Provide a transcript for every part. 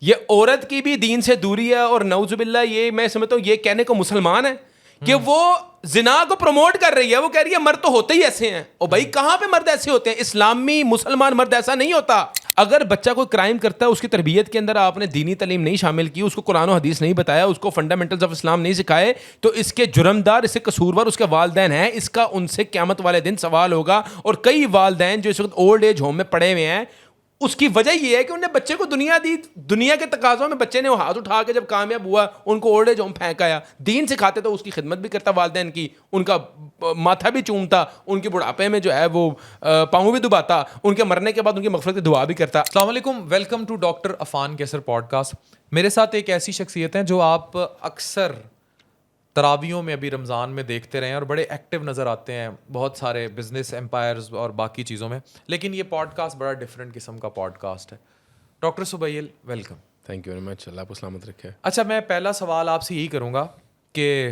یہ عورت کی بھی دین سے دوری ہے, اور نعوذ باللہ یہ میں سمجھتا ہوں یہ کہنے کو مسلمان ہے کہ وہ زنا کو پروموٹ کر رہی ہے, وہ کہہ رہی ہے مرد تو ہوتے ہی ایسے ہیں. اور بھائی کہاں پہ مرد ایسے ہوتے ہیں؟ اسلامی مسلمان مرد ایسا نہیں ہوتا. اگر بچہ کوئی کرائم کرتا ہے اس کی تربیت کے اندر آپ نے دینی تعلیم نہیں شامل کی, اس کو قرآن و حدیث نہیں بتایا, اس کو فنڈامنٹلز آف اسلام نہیں سکھائے, تو اس کے جرمدار, اس کے قصوروار اس کے والدین ہیں. اس کا ان سے قیامت والے دن سوال ہوگا. اور کئی والدین جو اس وقت اولڈ ایج ہوم میں پڑے ہوئے ہیں, اس کی وجہ یہ ہے کہ انہیں بچے کو دنیا دی, دنیا کے تقاضوں میں بچے نے ہاتھ اٹھا کے جب کامیاب ہوا ان کو اولڈ ایج ہوم پھینکایا. دین سکھاتے تو اس کی خدمت بھی کرتا والدین کی, ان کا ماتھا بھی چومتا, ان کے بڑھاپے میں جو ہے وہ پاؤں بھی دباتا, ان کے مرنے کے بعد ان کی مغفرت کی دعا بھی کرتا. السلام علیکم, ویلکم ٹو ڈاکٹر عفان کیسر پوڈ کاسٹ. میرے ساتھ ایک ایسی شخصیت ہیں جو آپ اکثر تراویوں میں ابھی رمضان میں دیکھتے رہے ہیں اور بڑے ایکٹیو نظر آتے ہیں بہت سارے بزنس امپائرز اور باقی چیزوں میں, لیکن یہ پوڈ کاسٹ بڑا ڈفرینٹ قسم کا پوڈ کاسٹ ہے. Doctor Sabeel, welcome. Thank you very much, Allah آپ کو سلامت رکھے. اچھا, میں پہلا سوال آپ سے یہی کروں گا کہ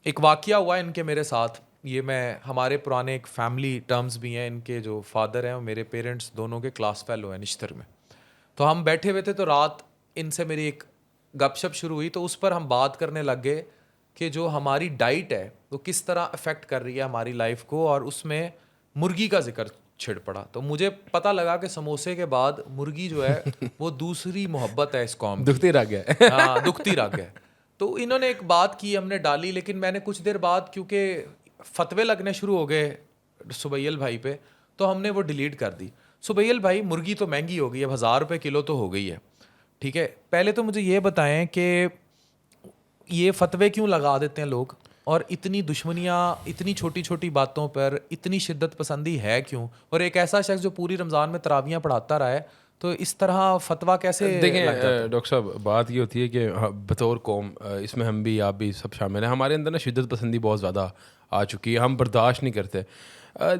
ایک واقعہ ہوا ان کے میرے ساتھ, یہ میں ہمارے پرانے ایک فیملی ٹرمز بھی ہیں, ان کے جو فادر ہیں اور میرے پیرنٹس دونوں کے کلاس فیلو ہیں نشتر میں. تو ہم بیٹھے ہوئے تھے تو رات ان سے میری ایک گپ شپ شروع ہوئی, تو اس پر ہم بات کرنے لگ گئے کہ جو ہماری ڈائٹ ہے وہ کس طرح افیکٹ کر رہی ہے ہماری لائف کو, اور اس میں مرغی کا ذکر چھڑ پڑا. تو مجھے پتہ لگا کہ سموسے کے بعد مرغی جو ہے وہ دوسری محبت ہے اس قوم کی, دکھتی رہ گیا. ہاں, دکھتی رگ ہے. تو انہوں نے ایک بات کی, ہم نے ڈالی, لیکن میں نے کچھ دیر بعد کیونکہ فتوے لگنے شروع ہو گئے سبیل بھائی پہ, تو ہم نے وہ ڈیلیٹ کر دی. سبیل بھائی, مرغی تو مہنگی ہو گئی, اب 1000 روپے کلو تو ہو گئی ہے, ٹھیک ہے. پہلے تو مجھے یہ بتائیں کہ یہ فتوے کیوں لگا دیتے ہیں لوگ, اور اتنی دشمنیاں اتنی چھوٹی چھوٹی باتوں پر اتنی شدت پسندی ہے کیوں؟ اور ایک ایسا شخص جو پوری رمضان میں تراویاں پڑھاتا رہا ہے, تو اس طرح فتویٰ کیسے؟ دیکھیں ڈاکٹر صاحب, بات یہ ہوتی ہے کہ بطور قوم, اس میں ہم بھی آپ بھی سب شامل ہیں, ہمارے اندر نا شدت پسندی بہت زیادہ آ چکی ہے, ہم برداشت نہیں کرتے.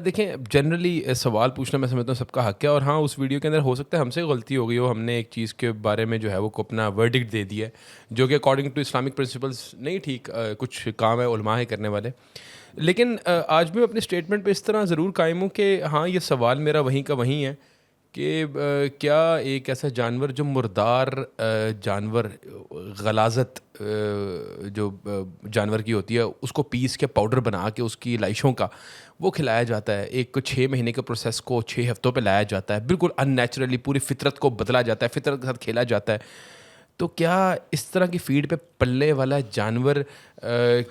دیکھیں جنرلی سوال پوچھنا میں سمجھتا ہوں سب کا حق ہے, اور ہاں اس ویڈیو کے اندر ہو سکتا ہے ہم سے غلطی ہو گئی ہو, ہم نے ایک چیز کے بارے میں جو ہے وہ اپنا ورڈکٹ دے دیا ہے جو کہ اکارڈنگ ٹو اسلامک پرنسپلس نہیں ٹھیک, کچھ کام ہے علماء ہے کرنے والے. لیکن آج بھی میں اپنے اسٹیٹمنٹ پہ اس طرح ضرور قائم ہوں کہ ہاں یہ سوال میرا وہیں کا وہیں ہے کہ کیا ایک ایسا جانور جو مردار جانور, غلاظت جو جانور کی ہوتی ہے, اس کو پیس کے پاؤڈر بنا کے اس کی لائشوں کا وہ کھلایا جاتا ہے, ایک 6 مہینے کے پروسیس کو 6 ہفتوں پہ لایا جاتا ہے, بالکل ان نیچرلی پوری فطرت کو بدلا جاتا ہے, فطرت کے ساتھ کھیلا جاتا ہے, تو کیا اس طرح کی فیڈ پہ پلنے والا جانور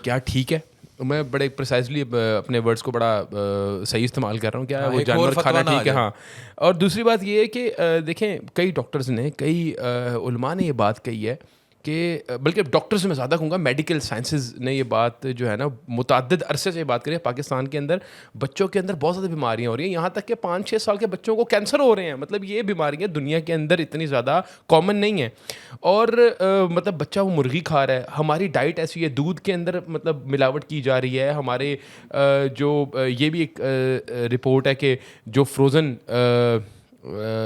کیا ٹھیک ہے؟ میں بڑے پرسائزلی اپنے ورڈس کو بڑا صحیح استعمال کر رہا ہوں, کیا وہ جانور کھانا ٹھیک ہے؟ ہاں. اور دوسری بات یہ ہے کہ دیکھیں کئی ڈاکٹرز نے, کئی علماء نے یہ بات کہی ہے کہ, بلکہ ڈاکٹرز میں زیادہ کہوں گا میڈیکل سائنسز نے یہ بات جو ہے نا متعدد عرصے سے یہ بات کری ہے, پاکستان کے اندر بچوں کے اندر بہت زیادہ بیماریاں ہو رہی ہیں, یہاں تک کہ 5-6 سال کے بچوں کو کینسر ہو رہے ہیں. مطلب یہ بیماریاں دنیا کے اندر اتنی زیادہ کامن نہیں ہیں, اور مطلب بچہ وہ مرغی کھا رہا ہے. ہماری ڈائٹ ایسی ہے, دودھ کے اندر مطلب ملاوٹ کی جا رہی ہے. ہمارے جو یہ بھی ایک رپورٹ ہے کہ جو فروزن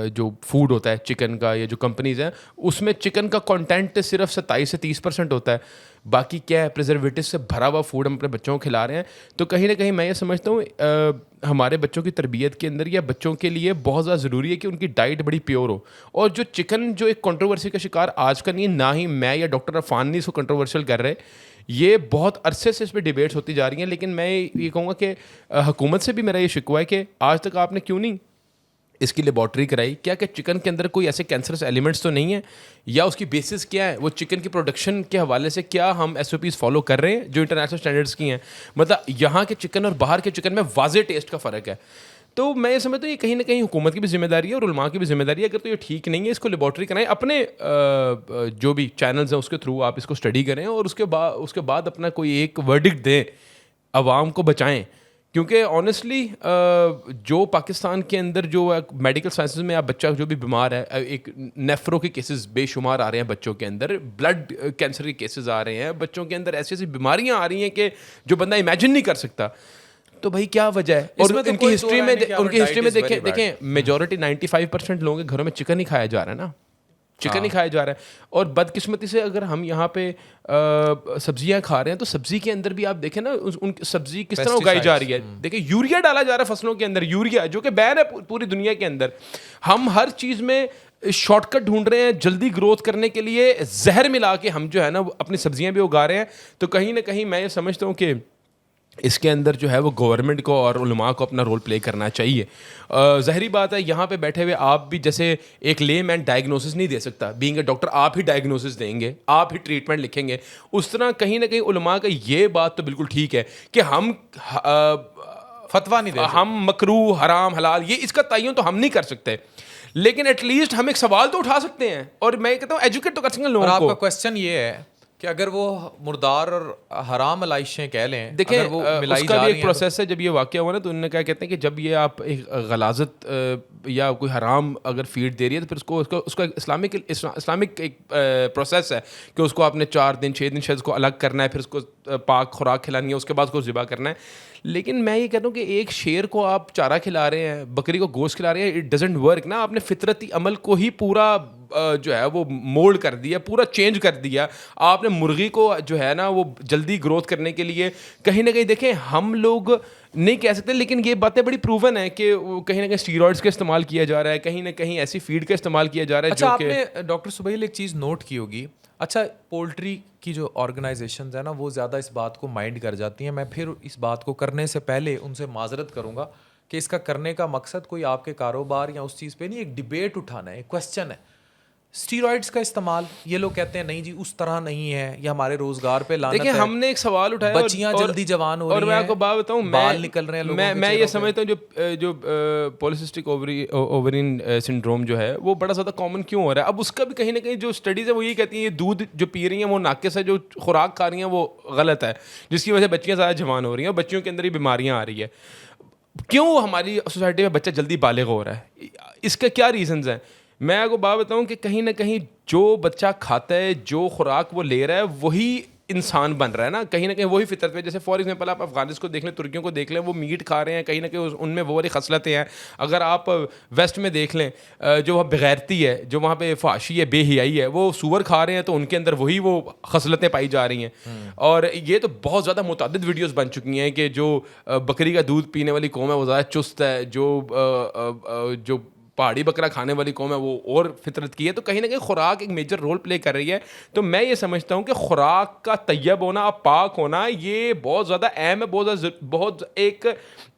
جو فوڈ ہوتا ہے چکن کا, یا جو کمپنیز ہیں اس میں چکن کا کانٹینٹ صرف 27 سے 30% ہوتا ہے, باقی کیا ہے پریزرویٹو سے بھرا ہوا فوڈ ہم اپنے بچوں کو کھلا رہے ہیں. تو کہیں نہ کہیں میں یہ سمجھتا ہوں ہمارے بچوں کی تربیت کے اندر یا بچوں کے لیے بہت زیادہ ضروری ہے کہ ان کی ڈائٹ بڑی پیور ہو. اور جو چکن جو ایک کنٹروورسی کا شکار آج کا نہیں ہے, نہ ہی میں یا ڈاکٹر عفان نہیں اس کو کنٹروورشل کر رہے, یہ بہت عرصے سے اس پہ ڈیبیٹس ہوتی جا رہی ہیں. لیکن میں یہ کہوں گا کہ حکومت سے بھی میرا یہ شکوہ ہے کہ آج تک آپ نے کیوں نہیں اس کی لیبارٹری کرائی, کیا کہ چکن کے اندر کوئی ایسے کینسرس ایلیمنٹس تو نہیں ہیں, یا اس کی بیسس کیا ہے, وہ چکن کی پروڈکشن کے حوالے سے کیا ہم SOPs فالو کر رہے ہیں جو انٹرنیشنل اسٹینڈرڈس کی ہیں. مطلب یہاں کے چکن اور باہر کے چکن میں واضح ٹیسٹ کا فرق ہے. تو میں یہ سمجھتا ہوں یہ کہیں نہ کہیں حکومت کی بھی ذمہ داری ہے اور علماء کی بھی ذمہ داری ہے. اگر تو یہ ٹھیک نہیں ہے اس کو لیبارٹری کرائیں, اپنے جو بھی چینلز ہیں اس کے تھرو آپ اس کو اسٹڈی کریں, اور اس کے بعد اپنا کوئی ایک ورڈکٹ دیں, عوام کو بچائیں. کیونکہ آنیسٹلی جو پاکستان کے اندر جو میڈیکل سائنسز میں آپ بچہ جو بھی بیمار ہے, ایک نیفرو کے کیسز بے شمار آ رہے ہیں بچوں کے اندر, بلڈ کینسر کے کیسز آ رہے ہیں بچوں کے اندر, ایسی ایسی بیماریاں آ رہی ہیں کہ جو بندہ امیجن نہیں کر سکتا. تو بھائی کیا وجہ ہے؟ اور ان کی ہسٹری میں دیکھیں میجورٹی 95% لوگوں کے گھروں میں چکن ہی کھایا جا رہا ہے نا, چکن ہی کھایا جا رہا ہے. اور بدقسمتی سے اگر ہم یہاں پہ سبزیاں کھا رہے ہیں تو سبزی کے اندر بھی آپ دیکھیں نا ان سبزی کس طرح اگائی جا رہی ہے. دیکھیں یوریا ڈالا جا رہا ہے فصلوں کے اندر, یوریا جو کہ بین ہے پوری دنیا کے اندر. ہم ہر چیز میں شارٹ کٹ ڈھونڈ رہے ہیں جلدی گروتھ کرنے کے لیے, زہر ملا کے ہم جو ہے نا اپنی سبزیاں بھی اگا رہے ہیں. تو کہیں نہ کہیں میں یہ سمجھتا ہوں کہ اس کے اندر جو ہے وہ گورنمنٹ کو اور علماء کو اپنا رول پلے کرنا چاہیے. ظاہری بات ہے یہاں پہ بیٹھے ہوئے آپ بھی جیسے ایک لے مین ڈائگنوسس نہیں دے سکتا, بینگ اے ڈاکٹر آپ ہی ڈائگنوسس دیں گے, آپ ہی ٹریٹمنٹ لکھیں گے. اس طرح کہیں نہ کہیں علماء کا یہ بات تو بالکل ٹھیک ہے کہ ہم فتویٰ نہیں دے سکتے, ہم مکروہ حرام حلال یہ اس کا تعین تو ہم نہیں کر سکتے, لیکن ایٹ لیسٹ ہم ایک سوال تو اٹھا سکتے ہیں, اور میں کہتا ہوں ایجوکیٹ تو کر سکتے ہیں لوگوں اور کو. آپ کا کوشچن یہ ہے کہ اگر وہ مردار اور حرام علائشیں کہہ لیں, دیکھیں اگر وہ اس ملائی کا جا بھی رہی ایک ہیں پروسیس ہے. جب یہ واقعہ ہوا نا تو انہوں نے کیا کہتے ہیں کہ جب یہ آپ ایک غلاظت یا کوئی حرام اگر فیڈ دے رہی ہے تو پھر اس کا اسلامک ایک پروسیس ہے کہ اس کو آپ نے 4 دن 6 دن شاید اس کو الگ کرنا ہے, پھر اس کو پاک خوراک کھلانی ہے, اس کے بعد اس کو ذبح کرنا ہے. لیکن میں یہ کہتا ہوں کہ ایک شیر کو آپ چارہ کھلا رہے ہیں, بکری کو گوشت کھلا رہے ہیں, اٹ ڈزنٹ ورک نا. آپ نے فطرتی عمل کو ہی پورا جو ہے وہ مولڈ کر دیا, پورا چینج کر دیا. آپ نے مرغی کو جو ہے نا وہ جلدی گروتھ کرنے کے لیے کہیں نہ کہیں دیکھیں ہم لوگ نہیں کہہ سکتے, لیکن یہ باتیں بڑی پروون ہیں کہ کہیں نہ کہیں اسٹیرائڈس کا استعمال کیا جا رہا ہے, کہیں نہ کہیں ایسی فیڈ کا استعمال کیا جا رہا ہے. اچھا جو آپ کہ نے ڈاکٹر سبیل ایک چیز نوٹ کی ہوگی, اچھا پولٹری کی جو آرگنائزیشنز ہیں نا وہ زیادہ اس بات کو مائنڈ کر جاتی ہیں. میں پھر اس بات کو کرنے سے پہلے ان سے معذرت کروں گا کہ اس کا کرنے کا مقصد کوئی آپ کے کاروبار یا اس چیز پہ نہیں, ایک ڈبیٹ اٹھانا ہے, ایک کوشچن ہے. اسٹیرائڈس کا استعمال یہ لوگ کہتے ہیں نہیں جی اس طرح نہیں ہے, یہ ہمارے روزگار پہ لعنت ہے. دیکھیں ہم نے ایک سوال اٹھایا, بچیاں جلدی جوان ہو رہی ہیں, اور میں آپ کو بات بتاؤں, بال نکل رہے ہیں لوگوں کے, میں یہ سمجھتا ہوں جو پولیسسٹک اوورین سنڈروم جو ہے وہ بڑا زیادہ کامن کیوں ہو رہا ہے. اب اس کا بھی کہیں نہ کہیں جو اسٹڈیز ہیں وہ یہی کہتی ہیں یہ دودھ جو پی رہی ہیں وہ ناقص ہے, جو خوراک کھا رہی ہیں وہ غلط ہے, جس کی وجہ سے بچیاں زیادہ جوان ہو رہی ہیں اور بچیوں کے اندر ہی بیماریاں آ رہی ہے. کیوں ہماری سوسائٹی میں بچہ جلدی بالغ ہو رہا ہے, اس کا کیا ریزنز ہیں؟ میں آپ کو بات بتاؤں کہ کہیں نہ کہیں جو بچہ کھاتا ہے, جو خوراک وہ لے رہا ہے وہی انسان بن رہا ہے نا, کہیں نہ کہیں وہی فطرت میں. جیسے فار ایگزامپل آپ افغانستان کو دیکھ لیں, ترکیوں کو دیکھ لیں, وہ میٹ کھا رہے ہیں, کہیں نہ کہیں ان میں وہ والی خصلتیں ہیں. اگر آپ ویسٹ میں دیکھ لیں جو وہاں بغیرتی ہے, جو وہاں پہ فحاشی ہے, بے حیائی ہے, وہ سور کھا رہے ہیں تو ان کے اندر وہی وہ خصلتیں پائی جا رہی ہیں. اور یہ تو بہت زیادہ متعدد ویڈیوز بن چکی ہیں کہ جو بکری کا دودھ پینے والی قوم ہے وہ زیادہ چست ہے, جو پہاڑی بکرا کھانے والی قوم ہے وہ اور فطرت کی ہے. تو کہیں نہ کہیں خوراک ایک میجر رول پلے کر رہی ہے. تو میں یہ سمجھتا ہوں کہ خوراک کا طیب ہونا, پاک ہونا, یہ بہت زیادہ اہم ہے, بہت ایک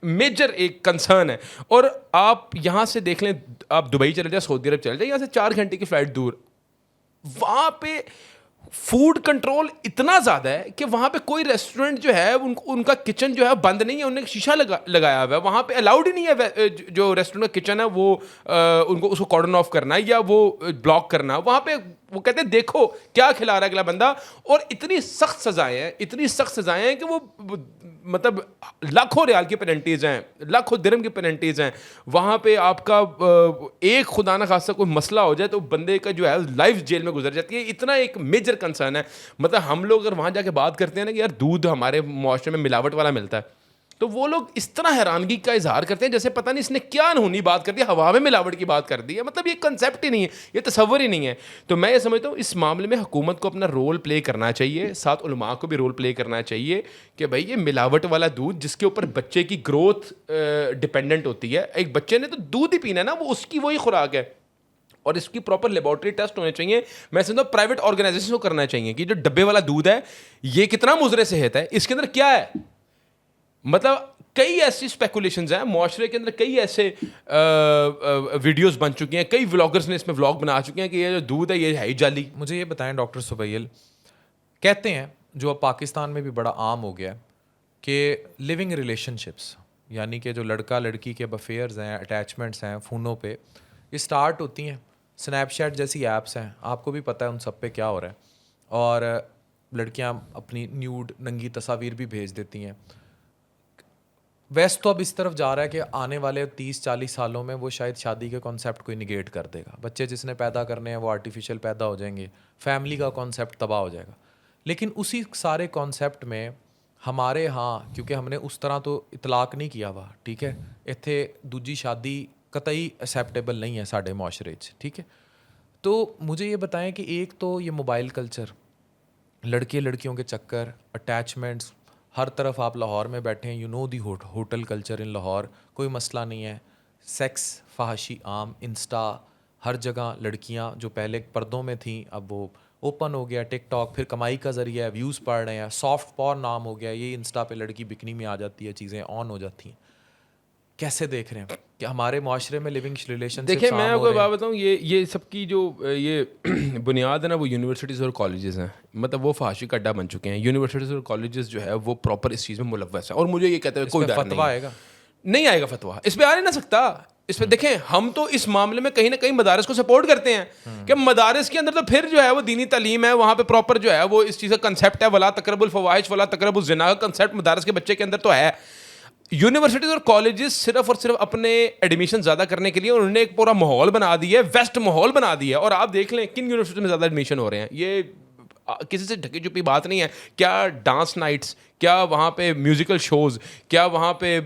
میجر ایک کنسرن ہے. اور آپ یہاں سے دیکھ لیں, آپ دبئی چلے جائیں, سعودی عرب چلے جائیں, یہاں سے 4 گھنٹے کی فلائٹ دور, وہاں پہ فوڈ کنٹرول اتنا زیادہ ہے کہ وہاں پہ کوئی ریسٹورینٹ جو ہے ان کا کچن جو ہے بند نہیں ہے, انہوں نے شیشہ لگایا ہوا ہے. وہاں پہ الاؤڈ ہی نہیں ہے جو ریسٹورینٹ کا کچن ہے وہ ان کو اس کو کارڈن آف کرنا ہے یا وہ بلاک کرنا. وہاں پہ وہ کہتے ہیں دیکھو کیا کھلا رہا ہے اگلا بندہ, اور اتنی سخت سزائیں ہیں کہ وہ مطلب لاکھوں ریال کی پینلٹیز ہیں, لاکھوں درہم کی پینلٹیز ہیں. وہاں پہ آپ کا ایک خدا نہ خاصہ کوئی مسئلہ ہو جائے تو بندے کا جو ہے لائف جیل میں گزر جاتی ہے. اتنا ایک میجر کنسرن ہے. مطلب ہم لوگ اگر وہاں جا کے بات کرتے ہیں نا کہ یار دودھ ہمارے معاشرے میں ملاوٹ والا ملتا ہے, تو وہ لوگ اس طرح حیرانگی کا اظہار کرتے ہیں جیسے پتہ نہیں اس نے کیا انہونی بات کر دی, ہوا میں ملاوٹ کی بات کر دی ہے. مطلب یہ کنسیپٹ ہی نہیں ہے, یہ تصور ہی نہیں ہے. تو میں یہ سمجھتا ہوں اس معاملے میں حکومت کو اپنا رول پلے کرنا چاہیے, ساتھ علماء کو بھی رول پلے کرنا چاہیے کہ بھائی یہ ملاوٹ والا دودھ جس کے اوپر بچے کی گروتھ ڈپینڈنٹ ہوتی ہے, ایک بچے نے تو دودھ ہی پینا ہے نا, وہ اس کی وہی خوراک ہے, اور اس کی پراپر لیبارٹری ٹیسٹ ہونے چاہیے. میں سمجھتا ہوں پرائیویٹ آرگنائزیشن کو کرنا چاہیے کہ جو ڈبے والا دودھ ہے یہ کتنا مضر صحت ہے, اس کے اندر کیا ہے. مطلب کئی ایسی اسپیکولیشنز ہیں معاشرے کے اندر, کئی ایسے ویڈیوز بن چکی ہیں, کئی ولاگرز نے اس میں ولاگ بنا چکے ہیں کہ یہ جو دودھ ہے یہ ہے ہی جعلی. مجھے یہ بتائیں ڈاکٹر سبیل, کہتے ہیں جو اب پاکستان میں بھی بڑا عام ہو گیا ہے کہ لیونگ ریلیشن شپس, یعنی کہ جو لڑکا لڑکی کے افیئرز ہیں, اٹیچمنٹس ہیں فونوں پہ, یہ اسٹارٹ ہوتی ہیں. اسنیپ چیٹ جیسی ایپس ہیں, آپ کو بھی پتہ ہے ان سب پہ کیا ہو رہا ہے, اور لڑکیاں اپنی نیوڈ ننگی تصاویر بھی بھیج دیتی ہیں. ویسٹ تو اب اس طرف جا رہا ہے کہ آنے والے 30-40 سالوں میں وہ شاید شادی کے کانسیپٹ کو نگیٹ کر دے گا. بچے جس نے پیدا کرنے ہیں وہ آرٹیفیشیل پیدا ہو جائیں گے, فیملی کا کانسیپٹ تباہ ہو جائے گا. لیکن اسی سارے کانسیپٹ میں ہمارے ہاں, کیونکہ ہم نے اس طرح تو اطلاق نہیں کیا ہوا, ٹھیک ہے, اتنے دوجی شادی قطعی ایکسیپٹیبل نہیں ہے ساڈے معاشرے چ, ٹھیک ہے. تو مجھے یہ بتائیں کہ ایک تو یہ موبائل کلچر, لڑکے لڑکیوں کے چکر, اٹیچمنٹس, ہر طرف آپ لاہور میں بیٹھے ہیں, you know the hotel culture in Lahore, کوئی مسئلہ نہیں ہے, سیکس فحاشی عام, انسٹا, ہر جگہ لڑکیاں جو پہلے پردوں میں تھیں اب وہ اوپن ہو گیا, ٹک ٹاک پھر کمائی کا ذریعہ ہے, ویوز پڑھ رہے ہیں, سافٹ پور نام ہو گیا, یہ انسٹا پہ لڑکی بکنی میں آ جاتی ہے, چیزیں آن ہو جاتی ہیں. کیسے دیکھ رہے ہیں کہ ہمارے معاشرے میں لیونگ ریلیشن؟ دیکھیں میں آپ کو بات بتاؤں, یہ سب کی جو یہ بنیاد ہے نا وہ یونیورسٹیز اور کالجز ہیں. مطلب وہ فحاشی کا اڈا بن چکے ہیں. یونیورسٹیز اور کالجز جو ہے وہ پراپر اس چیز میں ملوث ہیں, اور مجھے یہ کہتے ہیں کوئی ڈر فتویٰ آئے گا نہیں آئے گا فتویٰ اس پہ آ نہیں سکتا. اس پہ دیکھیں ہم تو اس معاملے میں کہیں نہ کہیں مدارس کو سپورٹ کرتے ہیں کہ مدارس کے اندر تو پھر جو ہے وہ دینی تعلیم ہے, وہاں پہ پراپر جو ہے وہ اس چیز کا کنسیپٹ ہے, ولا تقربوا الفواحش ولا تقربوا الزنا کا کنسیپٹ مدارس کے بچے کے اندر تو ہے. یونیورسٹیز اور کالجز صرف اور صرف اپنے ایڈمیشن زیادہ کرنے کے لیے انہوں نے ایک پورا ماحول بنا دیا ہے, ویسٹ ماحول بنا دیا ہے. اور آپ دیکھ لیں کن یونیورسٹی میں زیادہ ایڈمیشن ہو رہے ہیں, یہ کسی سے ڈھکی چھپی بات نہیں ہے. کیا ڈانس نائٹس, کیا وہاں پہ میوزیکل شوز, کیا وہاں پہ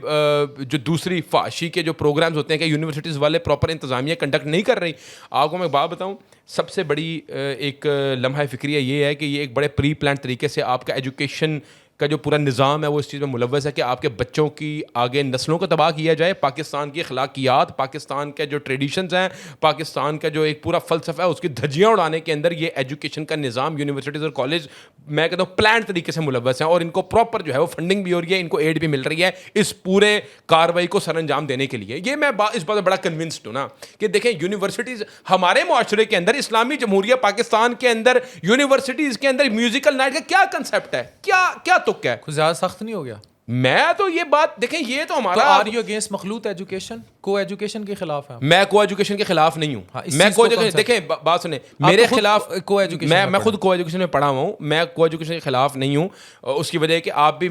جو دوسری فحاشی کے جو پروگرامز ہوتے ہیں, کہ یونیورسٹیز والے پراپر انتظامیہ کنڈکٹ نہیں کر رہی. آپ کو میں بات بتاؤں, سب سے بڑی ایک لمحہ فکریہ یہ ہے کہ یہ ایک بڑے پری پلان طریقے سے آپ کا ایجوکیشن کا جو پورا نظام ہے وہ اس چیز میں ملوث ہے کہ آپ کے بچوں کی آگے نسلوں کو تباہ کیا جائے. پاکستان کی اخلاقیات, پاکستان کے جو ٹریڈیشنز ہیں, پاکستان کا جو ایک پورا فلسفہ ہے, اس کی دھجیاں اڑانے کے اندر یہ ایجوکیشن کا نظام یونیورسٹیز اور کالج میں کہتا ہوں پلان طریقے سے ملوث ہیں. اور ان کو پراپر جو ہے وہ فنڈنگ بھی ہو رہی ہے, ان کو ایڈ بھی مل رہی ہے اس پورے کاروائی کو سر انجام دینے کے لیے. یہ میں اس بات میں بڑا کنونسڈ ہوں نا کہ دیکھیں یونیورسٹیز ہمارے معاشرے کے اندر, اسلامی جمہوریہ پاکستان کے اندر یونیورسٹیز کے اندر میوزیکل نائٹ کا کیا کنسیپٹ ہے, کیا تک ہے, کچھ زیادہ سخت نہیں ہو گیا؟ میں تو یہ بات دیکھیں, یہ تو ہمارا آر یو اگینسٹ مخلوط ایجوکیشن, کو ایجوکیشن کے خلاف ہے؟ میں کو ایجوکیشن کے خلاف نہیں ہوں. میں کو دیکھیں بات سنیں, میرے خلاف کو ایجوکیشن, میں خود کو ایجوکیشن میں پڑھا ہوا ہوں. میں کو ایجوکیشن کے خلاف نہیں ہوں. اس کی وجہ ہے کہ آپ بھی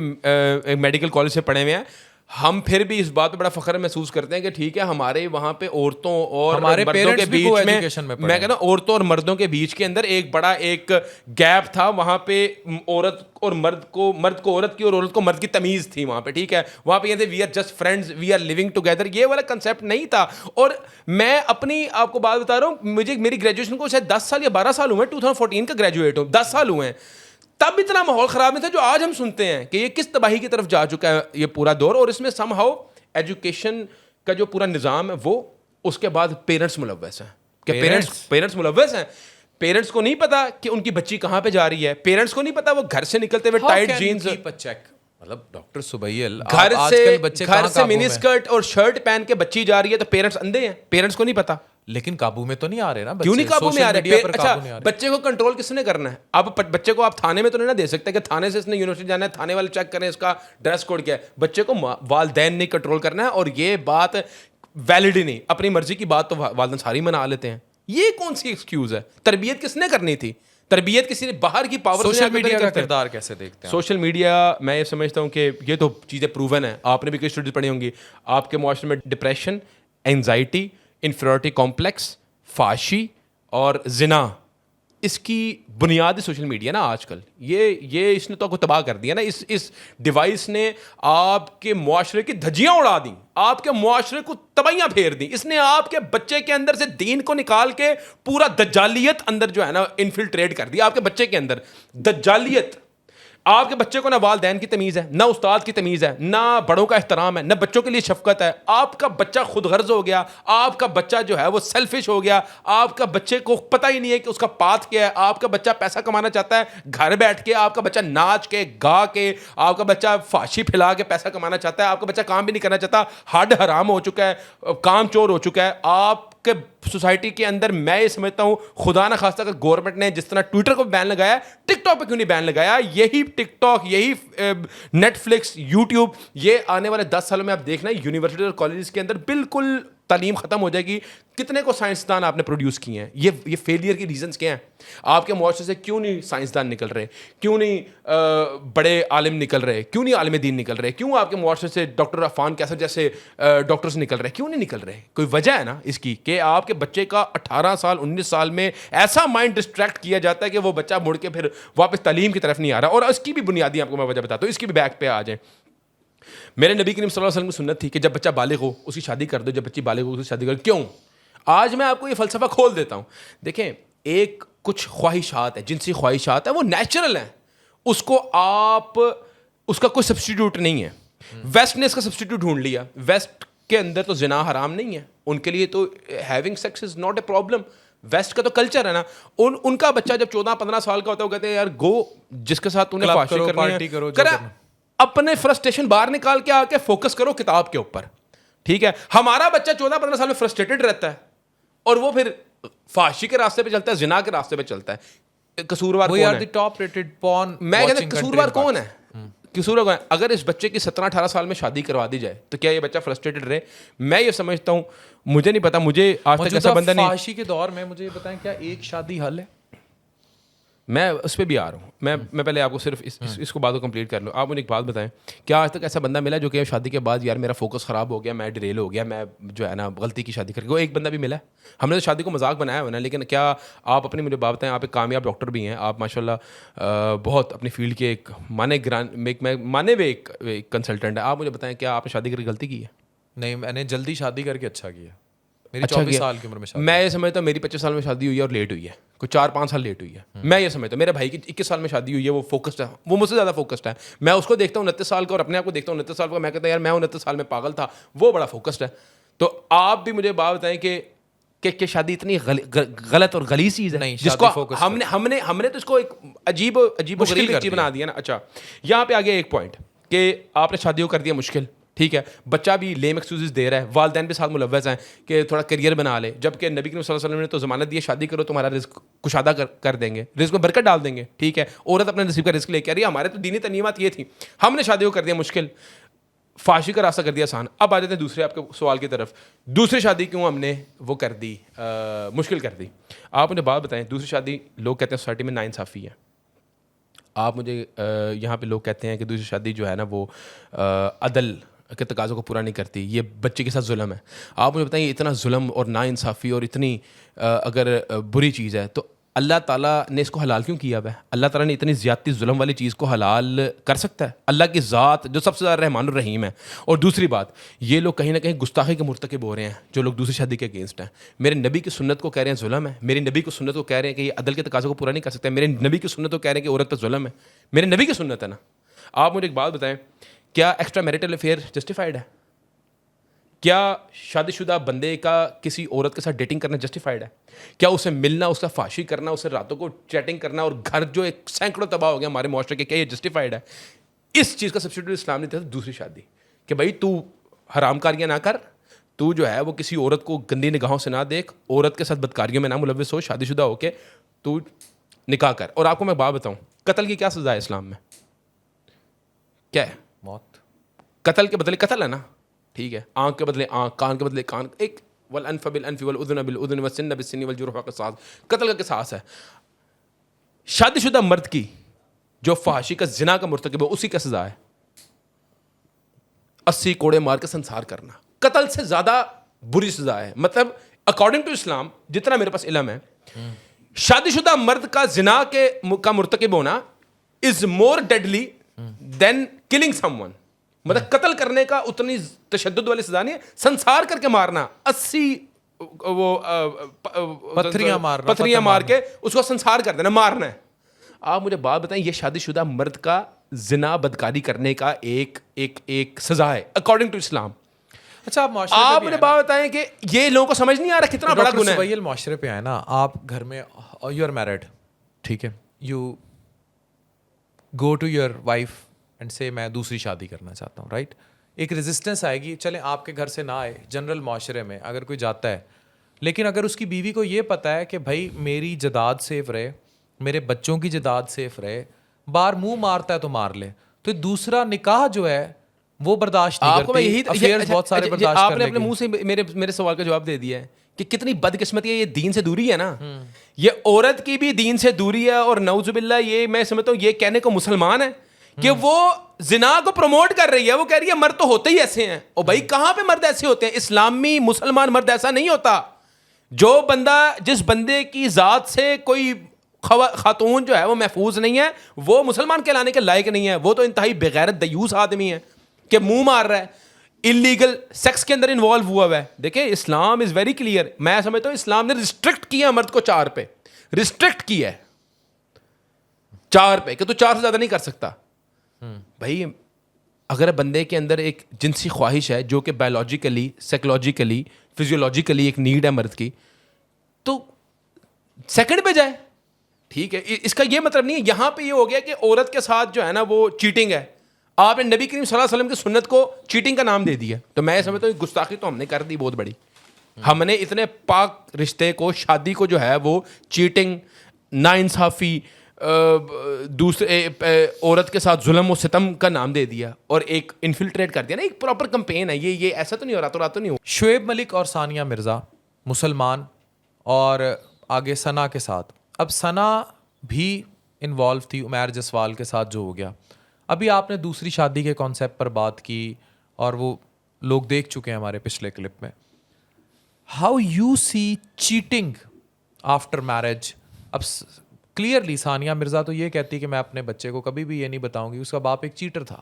میڈیکل کالج سے پڑھے ہوئے ہیں. ہم پھر بھی اس بات پہ بڑا فخر محسوس کرتے ہیں کہ ٹھیک ہے ہمارے وہاں پہ عورتوں اور مردوں کے بیچ میں کہنا عورتوں اور مردوں کے بیچ کے اندر ایک بڑا ایک گیپ تھا. وہاں پہ عورت اور مرد کو عورت کی اور عورت کو مرد کی تمیز تھی وہاں پہ, ٹھیک ہے. وہاں پہ یہ تھے we are just friends, we are living together, یہ والا کنسیپٹ نہیں تھا. اور میں اپنی آپ کو بات بتا رہا ہوں, میری گریجویشن کو شاید 10 سال یا 12 سال ہوئے ہیں, 2014 کا گریجویٹ ہوں, 10 سال ہوئے ہیں. تب اتنا ماحول خراب نہیں تھا جو آج ہم سنتے ہیں کہ یہ کس تباہی کی طرف جا چکا ہے یہ پورا دور. اور اس میں سم ہاؤ ایجوکیشن کا جو پورا نظام ہے وہ, اس کے بعد پیرنٹس ملوث ہیں کہ پیرنٹس ملوث ہیں. پیرنٹس کو نہیں پتا کہ ان کی بچی کہاں پہ جا رہی ہے, پیرنٹس کو نہیں پتا وہ گھر سے نکلتے ہوئے ٹائٹ جینز, مطلب ڈاکٹر سبیل گھر سے منی اسکرٹ اور شرٹ پہن کے بچی جا رہی ہے, تو پیرنٹس اندھے ہیں, پیرنٹس کو نہیں پتا. لیکن قابو میں تو نہیں آ رہے نا, کیوں نہیں قابو میں آ رہے؟ اچھا بچے کو کنٹرول کس نے کرنا ہے؟ اب بچے کو آپ تھانے میں تو نہیں نہ دے سکتے کہ تھانے سے اس نے یونیورسٹی جانا ہے, تھانے والے چیک کریں اس کا ڈریس کوڈ کیا ہے. بچے کو والدین نے کنٹرول کرنا ہے, اور یہ بات ویلڈ ہی نہیں. اپنی مرضی کی بات تو والدین ساری منا لیتے ہیں. یہ کون سی ایکسکیوز ہے؟ تربیت کس نے کرنی تھی؟ تربیت کسی نے باہر کی پاور. سوشل میڈیا کا کردار کیسے دیکھتے ہیں؟ سوشل میڈیا میں یہ سمجھتا ہوں کہ یہ تو چیزیں پروون ہیں, آپ نے بھی کئی اسٹڈیز پڑھی ہوں گی. آپ کے معاشرے میں ڈپریشن, اینزائٹی, انفیریورٹی کمپلیکس, فحاشی اور زنا, اس کی بنیاد سوشل میڈیا نا آج کل. یہ اس نے تو آپ کو تباہ کر دیا نا. اس ڈیوائس نے آپ کے معاشرے کی دھجیاں اڑا دیں, آپ کے معاشرے کو تباہیاں پھیر دیں. اس نے آپ کے بچے کے اندر سے دین کو نکال کے پورا دجالیت اندر جو ہے نا انفلٹریٹ کر دیا آپ کے بچے کے اندر. دجالیت. آپ کے بچے کو نہ والدین کی تمیز ہے, نہ استاد کی تمیز ہے, نہ بڑوں کا احترام ہے, نہ بچوں کے لیے شفقت ہے. آپ کا بچہ خود غرض ہو گیا, آپ کا بچہ جو ہے وہ سیلفش ہو گیا. آپ کا بچے کو پتہ ہی نہیں ہے کہ اس کا پاتھ کیا ہے. آپ کا بچہ پیسہ کمانا چاہتا ہے گھر بیٹھ کے, آپ کا بچہ ناچ کے گا کے, آپ کا بچہ فحاشی پھیلا کے پیسہ کمانا چاہتا ہے. آپ کا بچہ کام بھی نہیں کرنا چاہتا, ہڈ حرام ہو چکا ہے, کام چور ہو چکا ہے. آپ کے سوسائٹی کے اندر میں یہ سمجھتا ہوں خدا نہ خواستہ کہ گورنمنٹ نے جس طرح ٹویٹر کو بین لگایا, ٹک ٹاک پہ کیوں نہیں بین لگایا؟ یہی ٹک ٹاک, یہی نیٹ فلکس, یوٹیوب, یہ آنے والے 10 سالوں میں آپ دیکھنا یونیورسٹی اور کالجز کے اندر بالکل تعلیم ختم ہو جائے گی. کتنے کو سائنسدان آپ نے پروڈیوس کیے ہیں؟ یہ فیلئر کی ریزنس کیا ہیں؟ آپ کے معاشرے سے کیوں نہیں سائنسدان نکل رہے؟ کیوں نہیں بڑے عالم نکل رہے؟ کیوں نہیں عالم دین نکل رہے؟ کیوں آپ کے معاشرے سے ڈاکٹر عفان کیسر جیسے ڈاکٹرز نکل رہے؟ کیوں نہیں نکل رہے؟ کوئی وجہ ہے نا اس کی کہ آپ کے بچے کا 18 سال 19 سال میں ایسا مائنڈ ڈسٹریکٹ کیا جاتا ہے کہ وہ بچہ مڑ کے پھر واپس تعلیم کی طرف نہیں آ رہا. اور اس کی بھی بنیادی آپ کو میں وجہ بتاتا ہوں, اس کی بھی بیک پہ آ جائیں. میرے نبی کریم صلی اللہ علیہ وسلم کی سنت تھی کہ جب بچہ بالغ ہو اس کی شادی کر دو, جب بچی بالغ ہو اس کی شادی کر دو. کیوں؟ آج میں آپ کو یہ فلسفہ کھول دیتا ہوں. دیکھیں, ایک کچھ خواہشات ہیں, جنسی خواہشات ہیں, وہ نیچرل ہیں. اس کو آپ اس کا کوئی سبسٹیٹیوٹ نہیں ہے. ویسٹ نے اس کا سبسٹیٹیوٹ ڈھونڈ لیا. ویسٹ کے اندر تو زنا حرام نہیں ہے, ان کے لیے تو having sex is not a problem. West کا تو کلچر ہے نا, ان کا بچہ جب 14-15 سال کا ہوتا ہے وہ کہتے ہیں یار گو جس کے ساتھ انہیں فحاشی کرنی ہے کرا, اپنے فرسٹریشن باہر نکال کے آ کے فوکس کرو کتاب کے اوپر, ٹھیک ہے. ہمارا بچہ 14-15 سال میں فرسٹریٹڈ رہتا ہے اور وہ پھر فحاشی کے راستے پہ چلتا ہے, زنا کے راستے پہ چلتا ہے. قصوروار کون ہے؟ میں کہتا ہوں قصوروار کون ہے, قصوروار کون ہے؟ اگر اس بچے کی 17-18 سال میں شادی کروا دی جائے تو کیا یہ بچہ فرسٹریٹڈ رہے؟ میں یہ سمجھتا ہوں, مجھے نہیں پتا, مجھے آج تک ایسا بندہ نہیں. فحاشی کے دور میں مجھے یہ بتائیں کیا ایک شادی حل ہے؟ میں اس پہ بھی آ رہا ہوں. میں پہلے آپ کو صرف اس کو بات کو کمپلیٹ کر لوں. آپ مجھے ایک بات بتائیں, کیا آج تک ایسا بندہ ملا جو کہ شادی کے بعد یار میرا فوکس خراب ہو گیا, میں ڈریل ہو گیا, میں جو ہے نا غلطی کی شادی کر کے, وہ ایک بندہ بھی ملا؟ ہم نے تو شادی کو مذاق بنایا ہوا نا, لیکن کیا آپ اپنی مجھے بات بتائیں, آپ ایک کامیاب ڈاکٹر بھی ہیں, آپ ماشاء اللہ بہت اپنی فیلڈ کے ایک مانے ہوئے ایک کنسلٹنٹ ہے, آپ مجھے بتائیں کیا آپ نے شادی کر کے غلطی کی ہے؟ نہیں, میں نے جلدی شادی کر کے اچھا کیا. میری 24 سال کی عمر میں شادی. میں یہ سمجھتا ہوں میری 25 سال میں شادی ہوئی ہے اور لیٹ ہوئی ہے, کوئی 4-5 سال لیٹ ہوئی ہے. میں یہ سمجھتا ہوں میرے بھائی کی 21 سال میں شادی ہوئی ہے, وہ فوکسڈ ہے, وہ مجھ سے زیادہ فوکسڈ ہے. میں اس کو دیکھتا ہوں 29 سال کا اور اپنے آپ کو دیکھتا ہوں 29 سال کا, میں کہتا ہوں یار میں 29 سال میں پاگل تھا, وہ بڑا فوکسڈ ہے. تو آپ بھی مجھے بات بتائیں کہ شادی اتنی غلط اور غلیظ چیز ہے جس کو ہم نے تو اس کو ایک عجیب و غریب چیز بنا دیا نا. اچھا, یہاں پہ آگے ایک پوائنٹ کہ آپ نے شادی کو کر دیا مشکل, ٹھیک ہے, بچہ بھی لیم ایکسکیوزز دے رہا ہے, والدین بھی ساتھ ملوث ہیں کہ تھوڑا کریئر بنا لے, جبکہ نبی کریم صلی اللہ علیہ وسلم نے تو ضمانت دی ہے شادی کرو تمہارا رزق کشادہ کر دیں گے, رزق میں برکت ڈال دیں گے, ٹھیک ہے. عورت اپنے نصیب کا رزق لے کے آ رہی ہے. ہمارے تو دینی تعلیمات یہ تھی, ہم نے شادی کو کر دیا مشکل, فحاشی کا راستہ کر دیا آسان. اب آ جاتے ہیں دوسرے آپ کے سوال کی طرف, دوسری شادی کیوں ہم نے وہ کر دی مشکل کر دی؟ آپ مجھے بات بتائیں, دوسری شادی لوگ کہتے ہیں سوسائٹی میں ناانصافی ہے. آپ مجھے یہاں پہ لوگ کہتے ہیں کہ دوسری شادی جو ہے نا وہ عدل کے تقاضوں کو پورا نہیں کرتی, یہ بچے کے ساتھ ظلم ہے. آپ مجھے بتائیں اتنا ظلم اور ناانصافی اور اتنی اگر بری چیز ہے تو اللہ تعالیٰ نے اس کو حلال کیوں کیا ہوا ہے؟ اللہ تعالیٰ نے اتنی زیادتی ظلم والی چیز کو حلال کر سکتا ہے؟ اللہ کی ذات جو سب سے زیادہ رحمان الرحیم ہے. اور دوسری بات, یہ لوگ کہیں نہ کہیں گستاخی کے مرتکب ہو رہے ہیں جو لوگ دوسری شادی کے اگینسٹ ہیں. میرے نبی کی سنت کو کہہ رہے ہیں ظلم ہے, میرے نبی کی سنت کو کہہ رہے ہیں کہ یہ عدل کے تقاضوں کو پورا نہیں کر سکتا, میرے نبی کی سنت کو کہہ رہے ہیں کہ عورت پہ ظلم ہے. میرے نبی کی سنت ہے نا. آپ مجھے ایک بات بتائیں, کیا ایکسٹرا میریٹل افیئر جسٹیفائڈ ہے؟ کیا شادی شدہ بندے کا کسی عورت کے ساتھ ڈیٹنگ کرنا جسٹیفائڈ ہے؟ کیا اسے ملنا, اس کا فحاشی کرنا, اسے راتوں کو چیٹنگ کرنا اور گھر جو ایک سینکڑوں تباہ ہو گیا ہمارے معاشرے کے, کیا یہ جسٹیفائڈ ہے؟ اس چیز کا سبسٹیٹیوٹ اسلام نے تھا دوسری شادی, کہ بھائی تو حرام کاریاں نہ کر, تو جو ہے وہ کسی عورت کو گندی نگاہوں سے نہ دیکھ, عورت کے ساتھ بدکاریوں میں نہ ملوث ہو, شادی شدہ ہو کے تو نکاح کر. اور آپ کو میں بات بتاؤں, قتل کی کیا سزا ہے اسلام میں؟ کیا ہے؟ موت. قتل کے بدلے قتل ہے نا, ٹھیک ہے, آنکھ کے بدلے آنکھ, کان کے بدلے کان, ایک والانف بالانف والاذن بالاذن والسن بالسن والجروح قصاص, قتل کا قصاص ہے. شادی شدہ مرد کی جو فحاشی کا زنا کا مرتکب ہے اسی کا سزا ہے 80 کوڑے مار کے سنسار کرنا. قتل سے زیادہ بری سزا ہے. مطلب اکارڈنگ ٹو اسلام جتنا میرے پاس علم ہے, شادی شدہ مرد کا زنا کا مرتکب ہونا از مور ڈیڈلی دین کلنگ سم ون. مطلب قتل کرنے کا اتنی تشدد والی سزا نہیں ہے, سنسار کر کے مارنا, 80 وہ پتھریاں مار کے اس کو سنسار کر دینا, مارنا ہے. آپ مجھے بات بتائیں, یہ شادی شدہ مرد کا زنا بدکاری کرنے کا ایک سزا ہے اکارڈنگ ٹو اسلام. اچھا, آپ مجھے بات بتائیں کہ یہ لوگوں کو سمجھ نہیں آ رہا کتنا بڑا گناہ ہے. معاشرے پہ آئے نا, آپ گھر میں یو آر میرڈ, ٹھیک ہے, you go to your wife and say میں دوسری شادی کرنا چاہتا ہوں, رائٹ. ایک ریزسٹنس آئے گی, چلیں آپ کے گھر سے نہ آئے, جنرل معاشرے میں اگر کوئی جاتا ہے, لیکن اگر اس کی بیوی کو یہ پتہ ہے کہ بھائی میری جداد سیف رہے, میرے بچوں کی جداد سیف رہے, باہر منہ مارتا ہے تو مار لے, تو دوسرا نکاح جو ہے وہ برداشت نہیں کرتی. افیئرز بہت سارے برداشت آپ نے اپنے منہ سے میرے سوال کا جواب دے دیا ہے کہ کتنی بدقسمتی ہے, یہ دین سے دوری ہے نا. یہ عورت کی بھی دین سے دوری ہے, اور نعوذ باللہ یہ میں سمجھتا ہوں یہ کہنے کو مسلمان ہے کہ وہ زنا کو پروموٹ کر رہی ہے. وہ کہہ رہی ہے مرد تو ہوتے ہی ایسے ہیں. اور بھائی کہاں پہ مرد ایسے ہوتے ہیں؟ اسلامی مسلمان مرد ایسا نہیں ہوتا. جو بندہ جس بندے کی ذات سے کوئی خاتون جو ہے وہ محفوظ نہیں ہے, وہ مسلمان کہلانے کے لائق نہیں ہے. وہ تو انتہائی بغیرت دیوس آدمی ہے کہ منہ مار رہا ہے, انلیگل سیکس کے اندر انوالو ہوا ہے. دیکھیں اسلام از ویری کلیئر. میں سمجھتا ہوں اسلام نے ریسٹرکٹ کیا مرد کو 4 پہ, ریسٹرکٹ کیا ہے 4 پہ کہ تو 4 سے زیادہ نہیں کر سکتا. بھائی اگر بندے کے اندر ایک جنسی خواہش ہے جو کہ بایولوجیکلی سائیکولوجیکلی فزیولوجیکلی ایک نیڈ ہے مرد کی, تو سیکنڈ پہ جائے, ٹھیک ہے. اس کا یہ مطلب نہیں ہے یہاں پہ یہ ہو گیا کہ عورت کے ساتھ جو ہے نا وہ چیٹنگ ہے. آپ نے نبی کریم صلی اللہ علیہ وسلم کی سنت کو چیٹنگ کا نام دے دیا, تو میں سمجھتا ہوں گستاخی تو ہم نے کر دی بہت بڑی. ہم نے اتنے پاک رشتے کو, شادی کو جو ہے وہ چیٹنگ, ناانصافی, دوسرے عورت کے ساتھ ظلم و ستم کا نام دے دیا اور ایک انفلٹریٹ کر دیا نا. ایک پراپر کمپین ہے یہ ایسا تو نہیں ہو رہا, تو رات تو نہیں ہو. شعیب ملک اور ثانیہ مرزا مسلمان, اور آگے ثنا کے ساتھ. اب ثنا بھی انوالو تھی عمیر جسوال کے ساتھ جو ہو گیا. ابھی آپ نے دوسری شادی کے کانسیپٹ پر بات کی اور وہ لوگ دیکھ چکے ہیں ہمارے پچھلے کلپ میں. How you see cheating after marriage. اب کلیئرلی ثانیہ مرزا تو یہ کہتی کہ میں اپنے بچے کو کبھی بھی یہ نہیں بتاؤں گی, اس کا باپ ایک چیٹر تھا.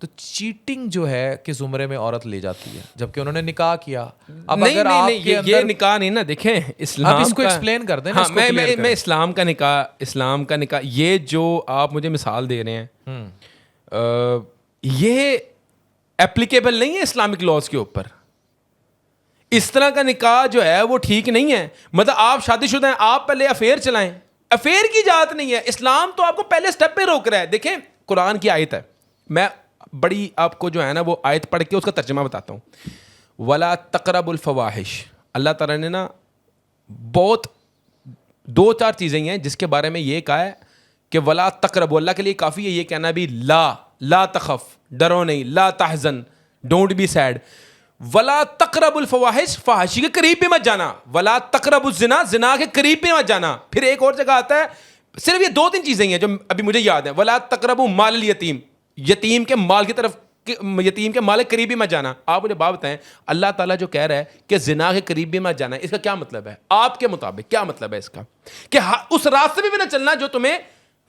تو چیٹنگ جو ہے کہ زمرے میں عورت لے جاتی ہے جبکہ انہوں نے نکاح کیا. اب اگر آپ کے یہ نکاح نہیں نا, دیکھیں اسلام آپ اس کو ایکسپلین کر دیں. میں اسلام کا نکاح یہ جو آپ مجھے مثال دے رہے ہیں یہ اپلیکیبل نہیں ہے اسلامک لاز کے اوپر. اس طرح کا نکاح جو ہے وہ ٹھیک نہیں ہے. مطلب آپ شادی شدہ ہیں, آپ پہلے افیئر چلائیں, افیئر کی اجازت نہیں ہے. اسلام تو آپ کو پہلے سٹیپ پہ روک رہا ہے. دیکھیں قرآن کی آیت ہے, میں بڑی آپ کو جو ہے نا وہ آیت پڑھ کے اس کا ترجمہ بتاتا ہوں. ولا تقربوا الفواحش, اللہ تعالیٰ نے نا بہت 2-4 چیزیں ہیں جس کے بارے میں یہ کہا ہے کہ ولا تقربوا, اللہ کے لیے کافی ہے یہ کہنا بھی لا تخف, ڈرو نہیں, لا تحزن, ڈونٹ بی سیڈ. ولا تقربوا الفواحش, فحاشی کے قریب بھی مت جانا. ولا تقربوا الزنا, زنا کے قریب بھی مت جانا. پھر ایک اور جگہ آتا ہے, صرف یہ 2-3 چیزیں ہیں جو ابھی مجھے یاد ہیں. ولا تقربوا مال الیتیم, یتیم کے مال کی طرف, یتیم کے مال کے قریب بھی مت جانا. آپ مجھے بات بتائیں, اللہ تعالیٰ جو کہہ رہا ہے کہ زنا کے قریب بھی مت جانا, اس کا کیا مطلب ہے آپ کے مطابق؟ کیا مطلب ہے اس کا؟ کہ اس راستے میں بھی نہ چلنا جو تمہیں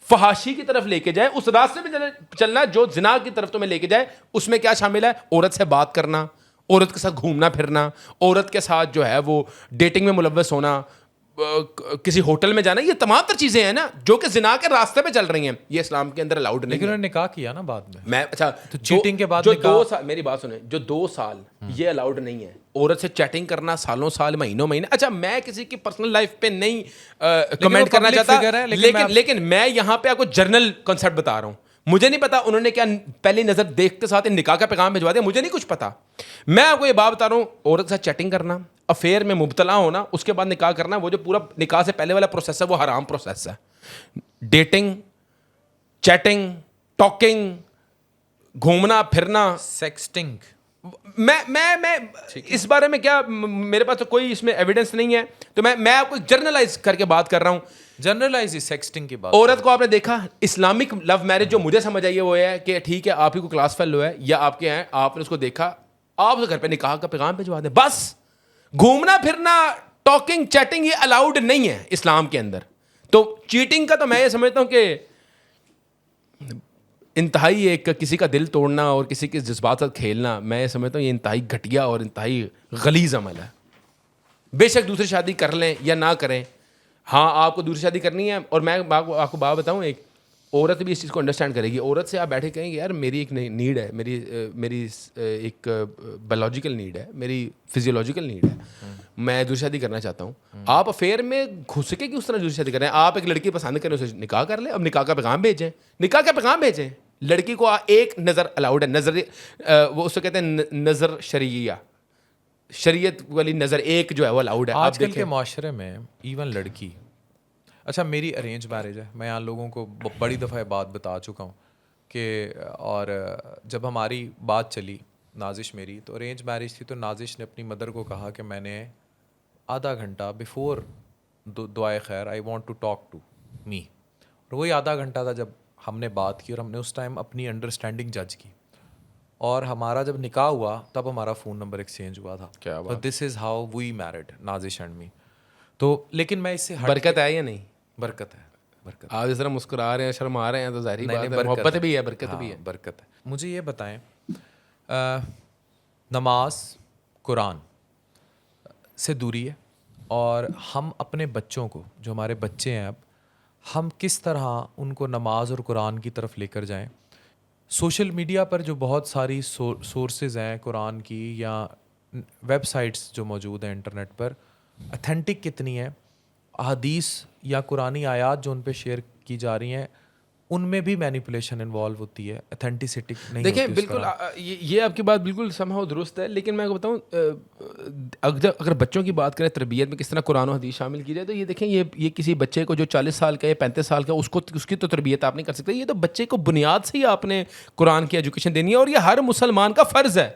فحاشی کی طرف لے کے جائے, اس راستے میں چلنا جو زنا کی طرف تمہیں لے کے جائے. اس میں کیا شامل ہے؟ عورت سے بات کرنا, عورت کے ساتھ گھومنا پھرنا, عورت کے ساتھ جو ہے وہ ڈیٹنگ میں ملوث ہونا, کسی ہوٹل میں جانا. یہ تمام تر چیزیں ہیں نا جو کہ زنا کے راستے پہ چل رہی ہیں, یہ اسلام کے اندر الاؤڈ نہیں. لیکن انہوں نے نکاح کیا نا بعد میں. اچھا تو چیٹنگ کے بعد جو 2 سال, میری بات سنیں, جو 2 سال یہ الاؤڈ نہیں ہے عورت سے چیٹنگ کرنا, سالوں سال, مہینوں مہینے. اچھا میں کسی کی پرسنل لائف پہ نہیں کمنٹ کرنا چاہتا, لیکن میں یہاں پہ آپ کو جرنل کنسیپٹ بتا رہا ہوں. مجھے نہیں پتا انہوں نے کیا پہلی نظر دیکھتے ساتھ نکاح کا پیغام بھجوا دیا, مجھے نہیں کچھ پتا. میں آپ کو یہ بات بتا رہا ہوں, عورت کے ساتھ چیٹنگ کرنا, افیئر میں مبتلا ہونا, اس کے بعد نکاح کرنا, وہ جو پورا نکاح سے پہلے والا پروسیس ہے وہ حرام پروسیس ہے. ڈیٹنگ, چیٹنگ, ٹاکنگ, گھومنا پھرنا, سیکسٹنگ. میں اس بارے میں کیا, میرے پاس تو کوئی اس میں ایویڈنس نہیں ہے, تو میں آپ کو جرنلائز کر کے بات کر رہا ہوں. جنرلائز سیکسٹنگ کی بات. عورت کو آپ نے دیکھا, اسلامک لو میرج جو مجھے سمجھ آئی وہ ہے کہ ٹھیک ہے آپ ہی کو کلاس فیلو ہے یا آپ کے ہیں, آپ نے اس کو دیکھا, آپ اس گھر پہ نکاح کا پیغام بھجوا دیں بس. گھومنا پھرنا, ٹاکنگ, چیٹنگ یہ الاؤڈ نہیں ہے اسلام کے اندر. تو چیٹنگ کا تو میں یہ سمجھتا ہوں کہ انتہائی ایک کسی کا دل توڑنا اور کسی کے جذبات سے کھیلنا, میں سمجھتا ہوں یہ انتہائی گھٹیا اور انتہائی غلیظ عمل ہے. بے شک دوسری شادی کر لیں یا نہ کریں, ہاں آپ کو دوسری شادی کرنی ہے, اور میں آپ کو بات بتاؤں, ایک عورت بھی اس چیز کو انڈرسٹینڈ کرے گی. عورت سے آپ بیٹھے کہیں گے یار میری ایک نیڈ ہے, میری ایک بایولوجیکل نیڈ ہے, میری فزیولوجیکل نیڈ ہے, میں دوسری شادی کرنا چاہتا ہوں. آپ افیئر میں گھس کے کس طرح دوسری شادی کر رہے ہیں؟ آپ ایک لڑکی پسند کریں, اسے نکاح کر لیں, اب نکاح کا پیغام بھیجیں, نکاح کا پیغام بھیجیں. لڑکی کو ایک نظر الاؤڈ ہے, نظر وہ اس کو کہتے ہیں نظر شرعیہ, شریعت والی نظر ایک جو ہے وہ الاؤڈ ہے. آج کل کے معاشرے میں ایون لڑکی, اچھا میری ارینج میرج ہے, میں یہاں لوگوں کو بڑی دفعہ بات بتا چکا ہوں کہ, اور جب ہماری بات چلی نازش میری, تو ارینج میرج تھی, تو نازش نے اپنی مدر کو کہا کہ میں نے آدھا گھنٹہ بیفور دعائے خیر I want to talk to me, اور وہی آدھا گھنٹہ تھا جب ہم نے بات کی, اور ہم نے اس ٹائم اپنی انڈرسٹینڈنگ جج کی, اور ہمارا جب نکاح ہوا تب ہمارا فون نمبر ایکسچینج ہوا تھا. تو this is how we married, Nazish and me. تو لیکن میں اس سے برکت ہے یا نہیں؟ برکت ہے, برکت. آپ اس طرح مسکرا رہے ہیں, شرما رہے ہیں, تو ظاہری بات ہے محبت بھی ہے, برکت بھی ہے. برکت ہے. مجھے یہ بتائیں, نماز قرآن سے دوری ہے, اور ہم اپنے بچوں کو, جو ہمارے بچے ہیں اب, ہم کس طرح ان کو نماز اور قرآن کی طرف لے کر جائیں؟ سوشل میڈیا پر جو بہت ساری سورسز ہیں قرآن کی یا ویب سائٹس جو موجود ہیں انٹرنیٹ پر، اتھینٹک کتنی ہیں؟ احادیث یا قرآنی آیات جو ان پہ شیئر کی جا رہی ہیں ان میں بھی مینیپولیشن انوالو ہوتی ہے، اتھینٹسٹی نہیں ہوتی۔ دیکھیں بالکل یہ آپ کی بات بالکل سمہو درست ہے، لیکن میں بتاؤں اگر بچوں کی بات کریں تربیت میں کس طرح قرآن و حدیث شامل کی جائے تو یہ دیکھیں یہ کسی بچے کو جو 40 سال کا یا 35 سال کا اس کی تو تربیت آپ نہیں کر سکتے، یہ تو بچے کو بنیاد سے ہی آپ نے قرآن کی ایجوکیشن دینی ہے، اور یہ ہر مسلمان کا فرض ہے۔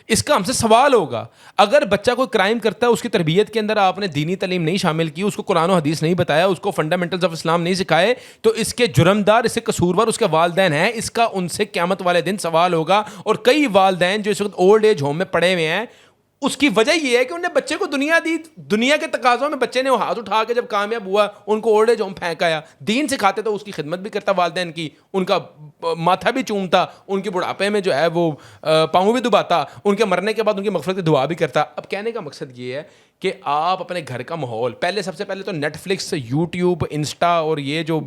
اس کا ہم سے سوال ہوگا اگر بچہ کوئی کرائم کرتا ہے، اس کی تربیت کے اندر آپ نے دینی تعلیم نہیں شامل کی، اس کو قرآن و حدیث نہیں بتایا، اس کو فنڈامنٹلز آف اسلام نہیں سکھائے، تو اس کے جرمدار، اس کے قصوروار اس کے والدین ہیں۔ اس کا ان سے قیامت والے دن سوال ہوگا۔ اور کئی والدین جو اس وقت اولڈ ایج ہوم میں پڑے ہوئے ہیں، اس کی وجہ یہ ہے کہ انہیں بچے کو دنیا دی، دنیا کے تقاضوں میں بچے نے ہاتھ اٹھا کے جب کامیاب ہوا ان کو اولڈ ایج ہوم پھینکایا۔ دین سکھاتے تو اس کی خدمت بھی کرتا والدین کی، ان کا ماتھا بھی چومتا، ان کے بڑھاپے میں جو ہے وہ پاؤں بھی دباتا، ان کے مرنے کے بعد ان کی مغفرت کی دعا بھی کرتا۔ اب کہنے کا مقصد یہ ہے کہ آپ اپنے گھر کا ماحول سب سے پہلے تو نیٹ فلکس، یوٹیوب، انسٹا اور یہ جو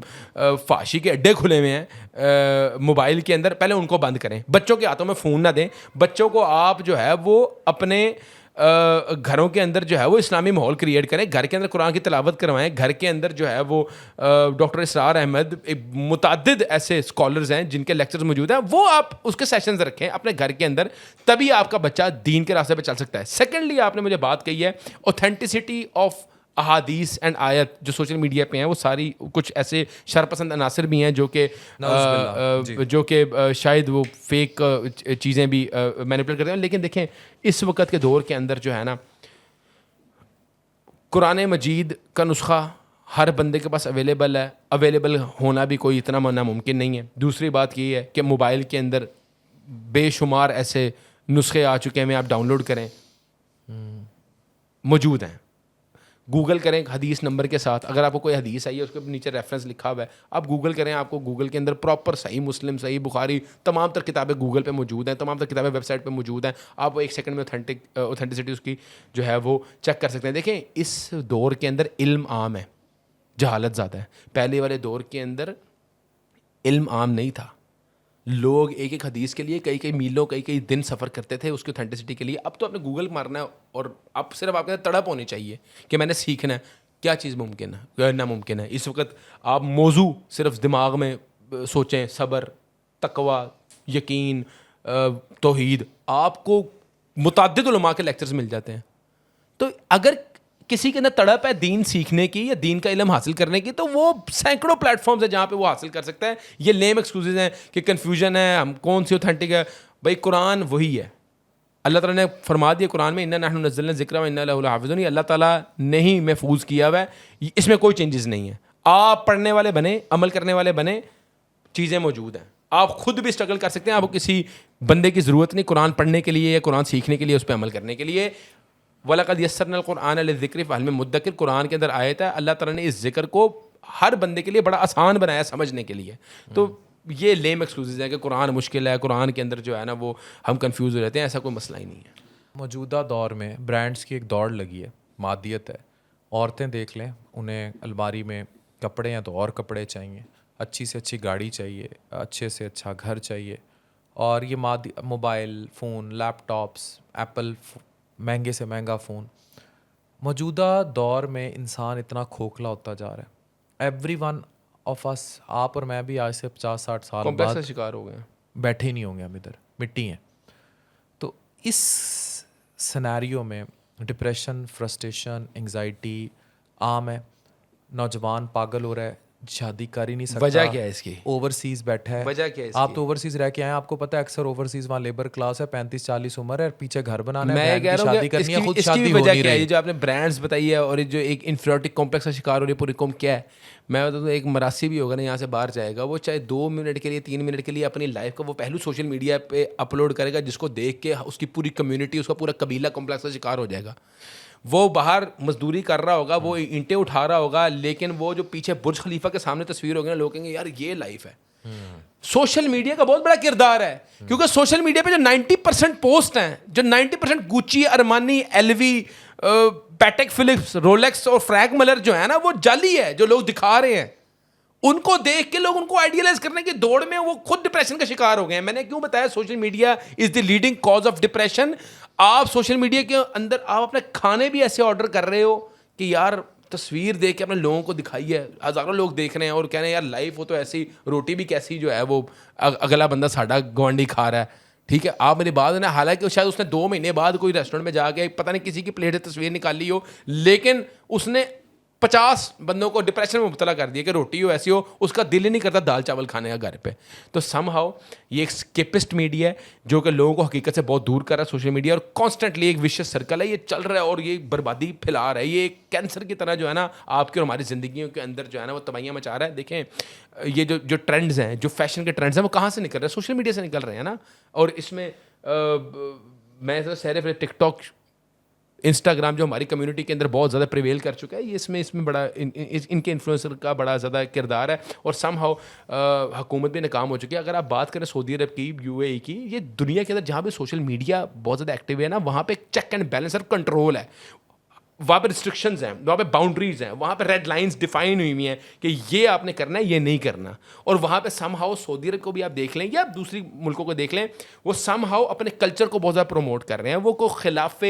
فحاشی کے اڈے کھلے ہوئے ہیں موبائل کے اندر، پہلے ان کو بند کریں۔ بچوں کے ہاتھوں میں فون نہ دیں۔ بچوں کو آپ جو ہے وہ اپنے گھروں کے اندر جو ہے وہ اسلامی ماحول کریٹ کریں، گھر کے اندر قرآن کی تلاوت کروائیں، گھر کے اندر جو ہے وہ ڈاکٹر اسرار احمد، متعدد ایسے اسکالرز ہیں جن کے لیکچرز موجود ہیں، وہ آپ اس کے سیشنز رکھیں اپنے گھر کے اندر، تبھی آپ کا بچہ دین کے راستے پہ چل سکتا ہے۔ سیکنڈلی آپ نے مجھے بات کہی ہے اوتھینٹسٹی آف احادیث اینڈ آیت جو سوشل میڈیا پہ ہیں، وہ ساری کچھ ایسے شرپسند عناصر بھی ہیں جو کہ شاید وہ فیک چیزیں بھی مینیپولیٹ کرتے ہیں۔ لیکن دیکھیں اس وقت کے دور کے اندر جو ہے نا، قرآن مجید کا نسخہ ہر بندے کے پاس اویلیبل ہے، اویلیبل ہونا بھی کوئی اتنا ناممکن نہیں ہے۔ دوسری بات یہ ہے کہ موبائل کے اندر بے شمار ایسے نسخے آ چکے ہیں، آپ ڈاؤن لوڈ کریں، موجود ہیں۔ گوگل کریں حدیث نمبر کے ساتھ، اگر آپ کو کوئی حدیث آئی ہے اس کے نیچے ریفرنس لکھا ہوا ہے، آپ گوگل کریں، آپ کو گوگل کے اندر پراپر صحیح مسلم، صحیح بخاری، تمام تر کتابیں گوگل پہ موجود ہیں، تمام تر کتابیں ویب سائٹ پہ موجود ہیں۔ آپ وہ 1 سیکنڈ میں اوتھینٹسٹی اس کی جو ہے وہ چیک کر سکتے ہیں۔ دیکھیں اس دور کے اندر علم عام ہے، جہالت زیادہ ہے۔ پہلے والے دور کے اندر علم عام نہیں تھا، لوگ ایک ایک حدیث کے لیے کئی میلوں کئی دن سفر کرتے تھے اس کی اوتھینٹسٹی کے لیے۔ اب تو آپ نے گوگل مارنا ہے اور اب صرف آپ کے اندر تڑپ ہونی چاہیے کہ میں نے سیکھنا ہے، کیا چیز ممکن ہے، ناممکن ہے۔ اس وقت آپ موضوع صرف دماغ میں سوچیں، صبر، تقوی، یقین، توحید، آپ کو متعدد علماء کے لیکچرز مل جاتے ہیں۔ تو اگر کسی کے اندر تڑپ ہے دین سیکھنے کی یا دین کا علم حاصل کرنے کی، تو وہ سینکڑوں پلیٹ فارمز ہیں جہاں پہ وہ حاصل کر سکتا ہے۔ یہ لیم ایکسکیوزز ہیں کہ کنفیوژن ہے، ہم کون سی اوتھینٹک ہے۔ بھائی قرآن وہی ہے، اللہ تعالیٰ نے فرما دیا قرآن میں اِنَّا نَحْنُ نَزَّلْنَا الذِّكْرَ وَإِنَّا لَهُ لَحَافِظُونَ، یہ اللہ تعالیٰ نے ہی محفوظ کیا ہوا ہے، اس میں کوئی چینجز نہیں ہے۔ آپ پڑھنے والے بنیں، عمل کرنے والے بنیں، چیزیں موجود ہیں، آپ خود بھی اسٹرگل کر سکتے ہیں۔ آپ کو کسی بندے کی ضرورت نہیں قرآن پڑھنے کے لیے یا قرآن سیکھنے کے لیے، اس پہ عمل کرنے کے لیے۔ وَلَقَدْ يَسَّرْنَا الْقُرْآنَ لِلذِّكْرِ فَهَلْ مِن مُدَّكِرٍ، قرآن کے اندر آیت ہے، اللہ تعالیٰ نے اس ذکر کو ہر بندے کے لیے بڑا آسان بنایا سمجھنے کے لیے۔ تو یہ لیم ایکسکیوزز ہیں کہ قرآن مشکل ہے، قرآن کے اندر جو ہے نا وہ ہم کنفیوز ہو جاتے ہیں، ایسا کوئی مسئلہ ہی نہیں ہے۔ موجودہ دور میں برانڈس کی ایک دوڑ لگی ہے، مادیت ہے۔ عورتیں دیکھ لیں، انہیں الماری میں کپڑے ہیں تو اور کپڑے چاہیے، اچھی سے اچھی گاڑی چاہیے، اچھے سے اچھا گھر چاہیے، اور یہ موبائل فون، لیپ ٹاپس، ایپل مہنگے سے مہنگا فون۔ موجودہ دور میں انسان اتنا کھوکھلا ہوتا جا رہا ہے۔ ایوری ون آف اس، آپ اور میں بھی آج سے 50-60 سال بعد کا شکار ہو گئے ہیں، بیٹھے ہی نہیں ہوں گے، ہم ادھر مٹی ہیں۔ تو اس سینیریو میں ڈپریشن، فرسٹریشن، انگزائٹی عام ہے، نوجوان پاگل ہو رہا ہے، شادی کر ہی نہیں سکتا۔ وجہ کیا ہے اس کی؟ اوورسیز بیٹھا ہے۔ وجہ کیا ہے اس آپ تو اوورسیز رہ کے آئے ہیں، آپ کو پتہ ہے اکثر اوورسیز وہاں لیبر کلاس ہے، 35-40 عمر ہے، پیچھے گھر بنانا ہے، میں کہہ رہا ہوں شادی کرنی ہے، خود اس شادی کی ہو وجہ نہیں کیا ہے؟ رہی۔ جو آپ نے برانڈز بتائی ہے اور جو ایک انفیریورٹی کمپلیکس کا شکار ہو رہی ہے پوری قوم، کیا ہے؟ میں بتا دوں ایک مراسی بھی ہوگا نا یہاں سے باہر جائے گا، وہ چاہے 2 منٹ کے لیے 3 منٹ کے لیے اپنی لائف کا وہ پہلو سوشل میڈیا پہ اپلوڈ کرے گا، جس کو دیکھ کے اس کی پوری کمیونٹی، اس کا پورا قبیلہ کمپلیکس کا شکار ہو جائے گا۔ وہ باہر مزدوری کر رہا ہوگا، وہ اینٹیں اٹھا رہا ہوگا، لیکن وہ جو پیچھے برج خلیفہ کے سامنے تصویر ہوگی نا، لوگ کہیں گے یار یہ لائف ہے۔ سوشل میڈیا کا بہت بڑا کردار ہے، کیونکہ سوشل میڈیا پہ جو 90% پوسٹ ہیں، جو 90% گوچی، ارمانی، ایل وی، پیٹیک فلپس، رولیکس اور فریگ ملر جو ہے نا، وہ جعلی ہے، جو لوگ دکھا رہے ہیں۔ ان کو دیکھ کے لوگ ان کو آئیڈیلائز کرنے کی دوڑ میں وہ خود ڈپریشن کا شکار ہو گئے ہیں. میں نے کیوں بتایا social media is the leading cause of depression. آپ سوشل میڈیا کے اندر آپ اپنے کھانے بھی ایسے آرڈر کر رہے ہو کہ یار تصویر دیکھ کے اپنے لوگوں کو دکھائی ہے, ہزاروں لوگ دیکھ رہے ہیں اور کہہ رہے ہیں یار لائف ہو تو ایسی, روٹی بھی کیسی جو ہے وہ اگلا بندہ ساڈا گوانڈی کھا رہا ہے. ٹھیک ہے, آپ میری بات نا, حالانکہ شاید اس نے 2 مہینے بعد کوئی ریسٹورینٹ میں جا کے پتہ نہیں کسی کی پلیٹ سے تصویر نکالی ہو, لیکن اس نے 50 بندوں کو ڈپریشن میں مبتلا کر دیا کہ روٹی ہو ایسی ہو, اس کا دل ہی نہیں کرتا دال چاول کھانے کا گھر پہ. تو سم ہاؤ یہ ایک اسکیپسٹ میڈیا ہے جو کہ لوگوں کو حقیقت سے بہت دور کر رہا ہے سوشل میڈیا, اور کانسٹنٹلی ایک وشیس سرکل ہے, یہ چل رہا ہے اور یہ بربادی پھیلا رہا ہے. یہ ایک کینسر کی طرح جو ہے نا آپ کی اور ہماری زندگیوں کے اندر جو ہے نا وہ تباہیاں مچا رہا ہے. دیکھیں یہ جو ٹرینڈز ہیں, جو فیشن کے ٹرینڈز ہیں, وہ کہاں سے نکل رہے ہیں؟ سوشل میڈیا سے نکل رہے ہیں نا. اور اس میں میں صرف ٹک ٹاک انسٹاگرام جو ہماری کمیونٹی کے اندر بہت زیادہ پریویل کر چکا ہے, یہ اس میں بڑا ان کے انفلوئنسر کا بڑا زیادہ کردار ہے. اور سم ہاؤ حکومت بھی ناکام ہو چکی ہے. اگر آپ بات کریں سعودی عرب کی, UAE کی, یہ دنیا کے اندر جہاں پہ سوشل میڈیا بہت زیادہ ایکٹیو ہے نا, وہاں پہ چیک اینڈ بیلنس اور کنٹرول ہے, وہاں پہ ریسٹرکشنز ہیں, وہاں پہ باؤنڈریز ہیں, وہاں پہ ریڈ لائنز ڈیفائن ہوئی ہوئی ہیں کہ یہ آپ نے کرنا ہے, یہ نہیں کرنا. اور وہاں پہ سم ہاؤ سعودی عرب کو بھی آپ دیکھ لیں یا دوسری ملکوں کو دیکھ لیں, وہ سم ہاؤ اپنے کلچر کو بہت زیادہ پروموٹ کر رہے ہیں. وہ کوئی خلاف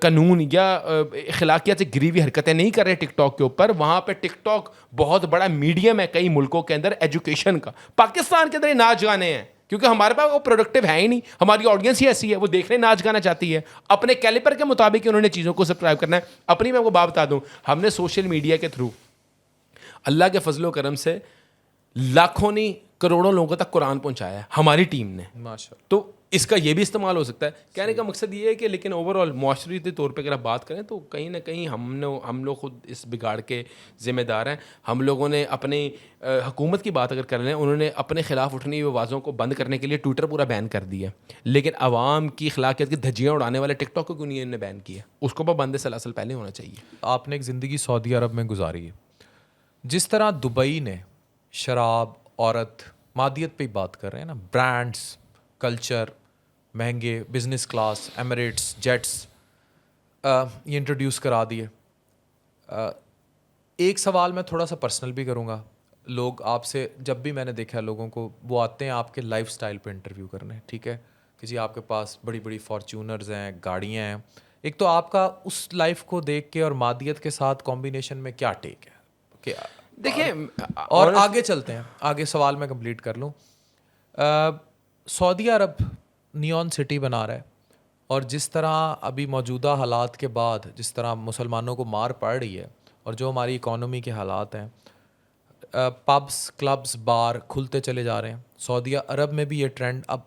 قانون یا اخلاقیات سے گری ہوئی حرکتیں نہیں کر رہے ٹک ٹاک کے اوپر. وہاں پہ ٹک ٹاک بہت بڑا میڈیم ہے کئی ملکوں کے اندر ایجوکیشن کا. پاکستان کے اندر یہ ناچ گانے ہیں کیونکہ ہمارے پاس وہ پروڈکٹیو ہے ہی نہیں, ہماری آڈینس ہی ایسی ہے, وہ دیکھنے ناچ گانا چاہتی ہے, اپنے کیلیپر کے مطابق انہوں نے چیزوں کو سبسکرائب کرنا ہے. اپنی میں آپ کو بات بتا دوں, ہم نے سوشل میڈیا کے تھرو اللہ کے فضل و کرم سے لاکھوں نہیں کروڑوں لوگوں تک قرآن پہنچایا ہے ہماری ٹیم نے, ماشاء اللہ. تو اس کا یہ بھی استعمال ہو سکتا ہے. کہنے کا مقصد یہ ہے کہ لیکن اوور آل معاشرتی طور پہ اگر آپ بات کریں تو کہیں نہ کہیں ہم لوگ خود اس بگاڑ کے ذمہ دار ہیں. ہم لوگوں نے اپنی حکومت کی بات اگر کر لیں, انہوں نے اپنے خلاف اٹھنی ہوئی آوازوں کو بند کرنے کے لیے ٹویٹر پورا بین کر دیا, لیکن عوام کی اخلاقیات کی دھجیاں اڑانے والے ٹک ٹاک کو کیوں نہیں انہوں نے بین کیا؟ اس کو بند سلاسل پہلے ہونا چاہیے. آپ نے ایک زندگی سعودی عرب میں گزاری ہے, جس طرح دبئی نے شراب, عورت, مادیت پہ ہی بات کر رہے ہیں نا, برانڈس, کلچر, مہنگے بزنس کلاس, ایمریٹس, جیٹس یہ انٹروڈیوس کرا دیے. ایک سوال میں تھوڑا سا پرسنل بھی کروں گا. لوگ آپ سے جب بھی میں نے دیکھا لوگوں کو, وہ آتے ہیں آپ کے لائف سٹائل پہ انٹرویو کرنے, ٹھیک ہے کہ جی آپ کے پاس بڑی بڑی فارچونرز ہیں, گاڑیاں ہیں. ایک تو آپ کا اس لائف کو دیکھ کے اور مادیت کے ساتھ کمبینیشن میں کیا ٹیک ہے کہ دیکھیں, اور آگے چلتے ہیں, آگے سوال میں کمپلیٹ کر لوں. سعودی عرب نیون سٹی بنا رہا ہے, اور جس طرح ابھی موجودہ حالات کے بعد جس طرح مسلمانوں کو مار پڑ رہی ہے اور جو ہماری اکانومی کے حالات ہیں, پبس, کلبس, بار کھلتے چلے جا رہے ہیں. سعودی عرب میں بھی یہ ٹرینڈ اب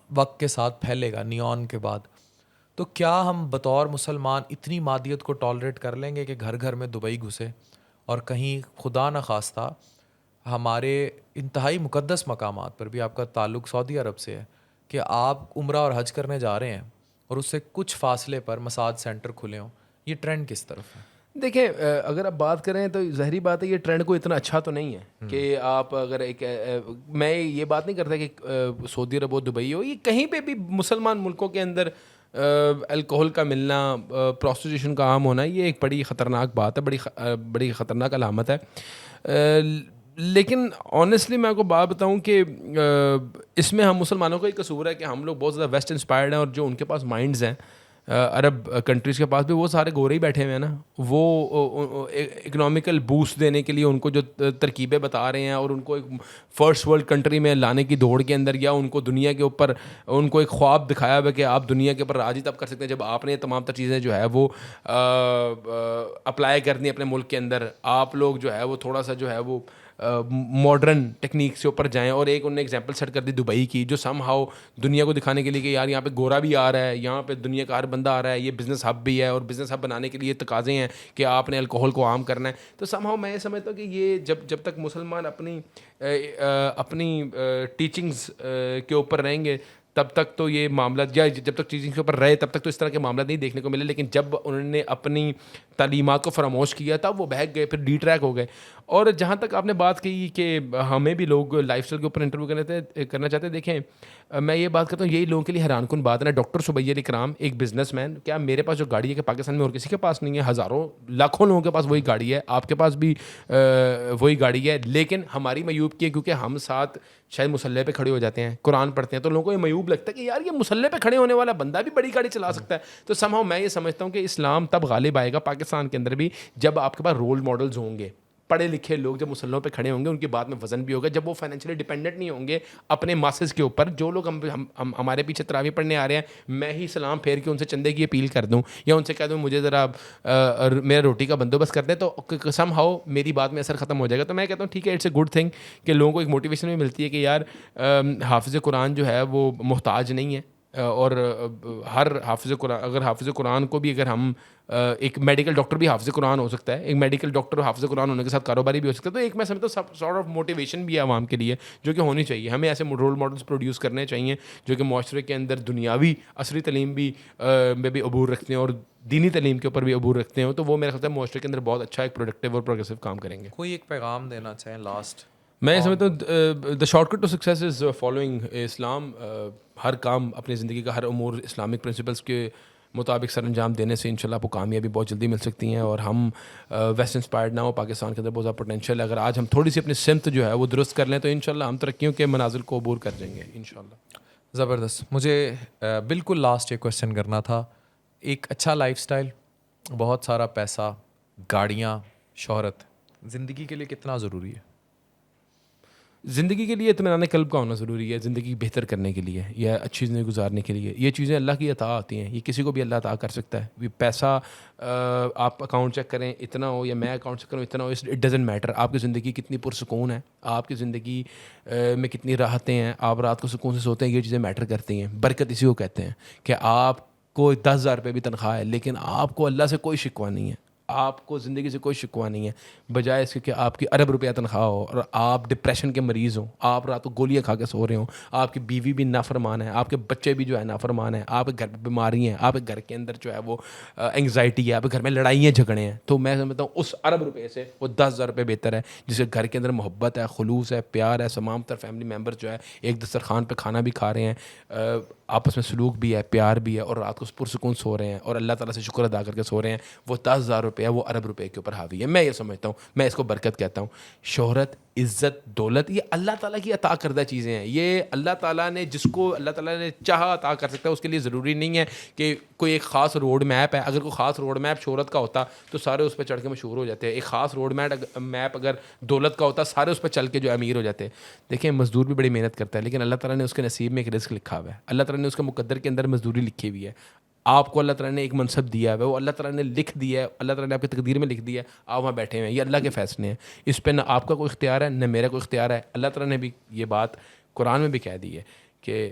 وقت کے ساتھ پھیلے گا نیون کے بعد. تو کیا ہم بطور مسلمان اتنی مادیت کو ٹالریٹ کر لیں گے کہ گھر گھر میں دبئی گھسے, اور کہیں خدا نخواستہ ہمارے انتہائی مقدس مقامات پر بھی آپ کا تعلق سعودی عرب سے ہے کہ آپ عمرہ اور حج کرنے جا رہے ہیں اور اس سے کچھ فاصلے پر مساج سینٹر کھلے ہوں؟ یہ ٹرینڈ کس طرف ہے؟ دیکھیں اگر آپ بات کریں تو ظاہری بات ہے یہ ٹرینڈ کو اتنا اچھا تو نہیں ہے کہ آپ اگر ایک میں یہ بات نہیں کرتا کہ سعودی عرب ہو, دبئی ہو, یہ کہیں پہ بھی مسلمان ملکوں کے اندر الکوہل کا ملنا, پروسٹیٹیوشن کا عام ہونا, یہ ایک بڑی خطرناک بات ہے, بڑی خطرناک علامت ہے. لیکن آنیسٹلی میں آپ کو بات بتاؤں کہ اس میں ہم مسلمانوں کا ہی قصور ہے کہ ہم لوگ بہت زیادہ ویسٹ انسپائرڈ ہیں, اور جو ان کے پاس مائنڈز ہیں عرب کنٹریز کے پاس بھی, وہ سارے گورے ہی بیٹھے ہوئے ہیں نا. وہ اکنامیکل بوسٹ دینے کے لیے ان کو جو ترکیبیں بتا رہے ہیں اور ان کو ایک فرسٹ ورلڈ کنٹری میں لانے کی دوڑ کے اندر, یا ان کو دنیا کے اوپر ان کو ایک خواب دکھایا ہوا کہ آپ دنیا کے اوپر راج ہی تب کر سکتے ہیں جب آپ نے یہ تمام تر چیزیں جو ہے وہ اپلائی کرنی اپنے ملک کے اندر. آپ لوگ جو ہے وہ تھوڑا سا جو ہے وہ ماڈرن ٹیکنیک سے اوپر جائیں, اور ایک انہوں نے ایگزامپل سیٹ کر دی دبئی کی, جو سم ہاؤ دنیا کو دکھانے کے لیے کہ یار یہاں پہ گورا بھی آ رہا ہے, یہاں پہ دنیا کا ہر بندہ آ رہا ہے, یہ بزنس ہب بھی ہے, اور بزنس ہب بنانے کے لیے تقاضے ہیں کہ آپ نے الکوہل کو عام کرنا ہے. تو سم ہاؤ میں یہ سمجھتا ہوں کہ یہ جب تک مسلمان اپنی ٹیچنگز کے اوپر رہیں گے تب تک تو یہ معاملات یا جب تک چیزیں کے اوپر رہے تب تک تو اس طرح کے معاملات نہیں دیکھنے کو ملے, لیکن جب انہوں نے اپنی تعلیمات کو فراموش کیا تب وہ بہک گئے, پھر ڈی ٹریک ہو گئے. اور جہاں تک آپ نے بات کی کہ ہمیں بھی لوگ لائف اسٹائل کے اوپر انٹرویو کرنا چاہتے ہیں, دیکھیں میں یہ بات کرتا ہوں, یہی لوگوں کے لیے حیران کن بات ہے نا. ڈاکٹر سبیر اکرام ایک بزنس مین, کیا میرے پاس جو گاڑی ہے کہ پاکستان میں اور کسی کے پاس نہیں ہے؟ ہزاروں لاکھوں لوگوں کے پاس وہی گاڑی ہے, آپ کے پاس بھی وہی گاڑی ہے, لیکن ہماری میوب کی ہے کیونکہ ہم ساتھ شاید مسلح پہ کھڑے ہو جاتے ہیں, قرآن پڑھتے ہیں, تو لوگوں کو یہ میوب لگتا ہے کہ یار یہ مسلح پہ کھڑے ہونے والا بندہ بھی بڑی گاڑی چلا سکتا ہے. تو سمہاؤ میں یہ سمجھتا ہوں کہ اسلام تب غالب آئے گا پاکستان کے اندر بھی جب آپ کے پاس رول ماڈلز ہوں گے, پڑھے لکھے لوگ جب مسلحوں پہ کھڑے ہوں گے, ان کی بات میں وزن بھی ہوگا, جب وہ فائنینشلی ڈیپینڈنٹ نہیں ہوں گے اپنے ماسز کے اوپر. جو لوگ ہمارے پیچھے تراویح پڑھنے آ رہے ہیں, میں ہی سلام پھیر کے ان سے چندے کی اپیل کر دوں یا ان سے کہہ دوں مجھے ذرا میرا روٹی کا بندوبست کر دیں, تو سم ہاؤ میری بات میں اثر ختم ہو جائے گا. تو میں کہتا ہوں ٹھیک ہے, اٹس اے گڈ تھنگ کہ لوگوں کو ایک موٹیویشن بھی ملتی ہے کہ یار حافظ قرآن جو ہے وہ محتاج نہیں ہے. اور ہر حافظ قرآن, اگر حافظ قرآن کو بھی اگر ہم ایک میڈیکل ڈاکٹر بھی حافظ قرآن ہو سکتا ہے, ایک میڈیکل ڈاکٹر حافظ قرآن ہونے کے ساتھ کاروباری بھی ہو سکتا ہے, تو ایک میں سمجھتا ہوں سارٹ آف موٹیویشن بھی ہے عوام کے لیے جو کہ ہونی چاہیے. ہمیں ایسے رول ماڈلس پروڈیوس کرنے چاہیے جو کہ معاشرے کے اندر دنیاوی عصری تعلیم بھی میں بھی عبور رکھتے ہیں اور دینی تعلیم کے اوپر بھی عبور رکھتے ہیں, تو وہ میرے خیال سے معاشرے کے اندر بہت اچھا ایک پروڈکٹیو اور پروگریسو کام کریں گے. کوئی ایک پیغام دینا چاہیں لاسٹ؟ میں سمجھتا ہوں the shortcut to success is following Islam. ہر کام اپنی زندگی کا ہر امور اسلامک پرنسپلس کے مطابق سر انجام دینے سے انشاءاللہ آپ کو کامیابی بہت جلدی مل سکتی ہیں. اور ہم ویسٹ انسپائرڈ نہ ہو, پاکستان کے اندر بہت زیادہ پوٹینشیل ہے. اگر آج ہم تھوڑی سی اپنی سمت جو ہے وہ درست کر لیں تو انشاءاللہ ہم ترقیوں کے منازل کو عبور کر جائیں گے انشاءاللہ. زبردست. مجھے بالکل لاسٹ ایک کویشچن کرنا تھا. ایک اچھا لائف اسٹائل, بہت سارا پیسہ, گاڑیاں, شہرت زندگی کے لیے کتنا ضروری ہے؟ زندگی کے لیے اطمینان قلب کا ہونا ضروری ہے, زندگی بہتر کرنے کے لیے یا اچھی زندگی گزارنے کے لیے. یہ چیزیں اللہ کی عطا آتی ہیں, یہ کسی کو بھی اللہ عطا کر سکتا ہے. یہ پیسہ آپ اکاؤنٹ چیک کریں اتنا ہو یا میں اکاؤنٹ چیک کروں اتنا ہو, اٹ ڈزنٹ میٹر. آپ کی زندگی کتنی پرسکون ہے, آپ کی زندگی میں کتنی راحتیں ہیں, آپ رات کو سکون سے سوتے ہیں, یہ چیزیں میٹر کرتی ہیں. برکت اسی کو کہتے ہیں کہ آپ کو 10,000 روپے بھی تنخواہ ہے لیکن آپ کو اللہ سے کوئی شکوہ نہیں ہے, آپ کو زندگی سے کوئی شکوہ نہیں ہے, بجائے اس کے کہ آپ کی ارب روپیہ تنخواہ ہو اور آپ ڈپریشن کے مریض ہوں, آپ رات کو گولیاں کھا کے سو رہے ہوں, آپ کی بیوی بھی نافرمان ہے, آپ کے بچے بھی جو ہے نافرمان ہیں, آپ کے گھر پہ بیماری ہیں, آپ کے گھر کے اندر جو ہے وہ انگزائٹی ہے, آپ کے گھر میں لڑائیاں جھگڑے ہیں. تو میں سمجھتا ہوں اس ارب روپے سے وہ 10,000 روپے بہتر ہے جس کے گھر کے اندر محبت ہے, خلوص ہے, پیار ہے, تمام تر فیملی ممبر جو ہے ایک دسترخوان پہ کھانا بھی کھا رہے ہیں, آپس میں سلوک بھی ہے, پیار بھی ہے, اور رات کو پرسکون سو رہے ہیں اور اللہ تعالیٰ سے شکر ادا کر کے سو رہے ہیں. وہ 10,000 روپیہ وہ ارب روپے کے اوپر حاوی ہے. میں یہ سمجھتا ہوں, میں اس کو برکت کہتا ہوں. شہرت, عزت, دولت, یہ اللہ تعالیٰ کی عطا کردہ چیزیں ہیں. یہ اللہ تعالیٰ نے جس کو اللہ تعالیٰ نے چاہا عطا کر سکتا ہے. اس کے لیے ضروری نہیں ہے کہ کوئی ایک خاص روڈ میپ ہے. اگر کوئی خاص روڈ میپ شہرت کا ہوتا تو سارے اس پہ چڑھ کے مشہور ہو جاتے ہیں. ایک خاص روڈ میپ اگر دولت کا ہوتا سارے اس پہ چل کے جو امیر ہو جاتے. دیکھیں مزدور بھی بڑی محنت کرتا ہے لیکن اللہ تعالیٰ نے اس کے نصیب میں ایک رزق لکھا ہوا ہے. اللہ تعالیٰ نے اس کے مقدر کے اندر مزدوری لکھی ہوئی ہے. آپ کو اللہ تعالیٰ نے ایک منصب دیا ہے, وہ اللہ تعالیٰ نے لکھ دیا ہے, اللہ تعالیٰ نے آپ کی تقدیر میں لکھ دیا ہے, آپ وہاں بیٹھے ہوئے ہیں. یہ اللہ کے فیصلے ہیں, اس پہ نہ آپ کا کوئی اختیار ہے نہ میرا کوئی اختیار ہے. اللہ تعالیٰ نے بھی یہ بات قرآن میں بھی کہہ دی ہے کہ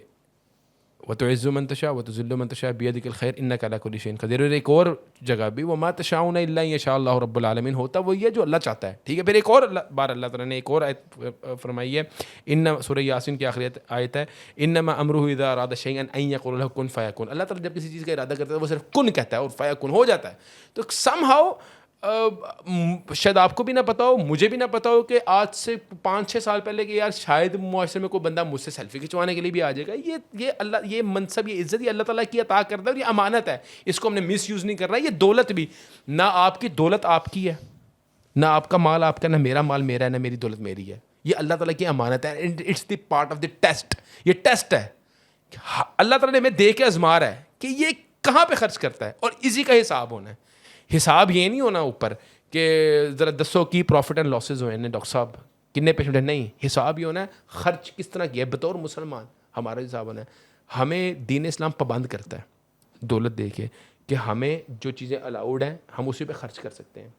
وَتُعِزُّ مَن تَشَاءُ وَتُذِلُّ مَن تَشَاءُ بِيَدِكَ الْخَيْرُ إِنَّكَ عَلَىٰ كُلِّ شَيْءٍ قَدِيرٌ. اور ایک اور جگہ بھی وَمَا تَشَاءُونَ إِلَّا أَن يَشَاءَ اللَّهُ رَبُّ الْعَالَمِينَ, ہوتا وہ یہ جو اللہ چاہتا ہے. ٹھیک ہے, پھر ایک اور بار اللہ تعالیٰ نے ایک اور آیت فرمائی ہے, سورہ یاسین کی آخری آیت ہے, إِنَّمَا أَمْرُهُ إِذَا أَرَادَ شَيْئًا أَن يَقُولَ لَهُ كُن فَيَكُونُ. اللہ تعالیٰ جب کسی چیز کا ارادہ کرتا ہے وہ صرف کن کہتا ہے اور فیکون ہو جاتا ہے. تو سم ہاؤ شاید آپ کو بھی نہ پتا ہو, مجھے بھی نہ پتا ہو کہ آج سے 5-6 سال پہلے کہ یار شاید معاشرے میں کوئی بندہ مجھ سے سیلفی کھنچوانے کے لیے بھی آ جائے گا. یہ منصب, یہ عزت, یہ اللہ تعالیٰ کی عطا کردہ اور یہ امانت ہے. اس کو ہم نے مس یوز نہیں کرنا. یہ دولت بھی نہ آپ کی دولت آپ کی ہے, نہ آپ کا مال آپ کا, نہ میرا مال میرا ہے, نہ میری دولت میری ہے. یہ اللہ تعالیٰ کی امانت ہے. It's the part of the test. یہ ٹیسٹ ہے. اللہ تعالیٰ نے ہمیں دے کے آزما رہا ہے کہ یہ کہاں پہ خرچ کرتا ہے اور اسی کا حساب ہونا ہے. حساب یہ نہیں ہونا اوپر کہ ذرا دسو کی پروفٹ اینڈ لاسز ہوئے ہیں ڈاکٹر صاحب کتنے پیشنٹ ہیں, نہیں. حساب یہ ہونا ہے خرچ کس طرح کیا ہے بطور مسلمان. ہمارا حساب ہونا ہے. ہمیں دین اسلام پابند کرتا ہے دولت دے کے کہ ہمیں جو چیزیں الاؤڈ ہیں ہم اسی پہ خرچ کر سکتے ہیں.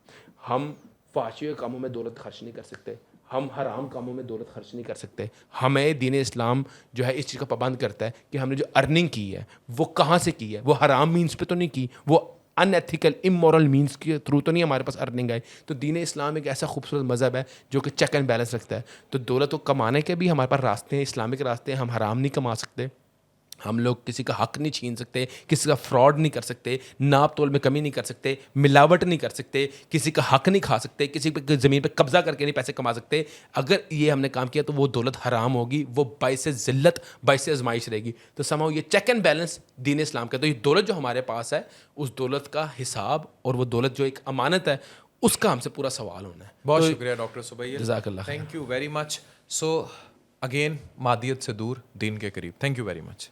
ہم فحاشی کاموں میں دولت خرچ نہیں کر سکتے, ہم حرام کاموں میں دولت خرچ نہیں کر سکتے. ہمیں دین اسلام جو ہے اس چیز کا پابند کرتا ہے کہ ہم نے جو ارننگ کی ہے وہ کہاں سے کی ہے. وہ حرام مینس پہ تو نہیں کی, وہ ان ایتھیکل امورل مینس کے تھرو تو نہیں ہمارے پاس ارننگ آئی. تو دین اسلام ایک ایسا خوبصورت مذہب ہے جو کہ چیک اینڈ بیلنس رکھتا ہے. تو دولت کو کمانے کے بھی ہمارے پاس راستے ہیں, اسلامک راستے ہیں. ہم حرام نہیں کما سکتے, ہم لوگ کسی کا حق نہیں چھین سکتے, کسی کا فراڈ نہیں کر سکتے, ناپ تول میں کمی نہیں کر سکتے, ملاوٹ نہیں کر سکتے, کسی کا حق نہیں کھا سکتے, کسی پہ زمین پہ قبضہ کر کے نہیں پیسے کما سکتے. اگر یہ ہم نے کام کیا تو وہ دولت حرام ہوگی, وہ باعث ذلت, باعث آزمائش رہے گی. تو سماؤ یہ چیک اینڈ بیلنس دین اسلام کا. تو یہ دولت جو ہمارے پاس ہے, اس دولت کا حساب اور وہ دولت جو ایک امانت ہے, اس کا ہم سے پورا سوال ہونا ہے. بہت شکریہ ڈاکٹر سبیل, جزاک اللہ. Thank you very much. So again مادیت سے دور دین کے قریب. Thank you very much.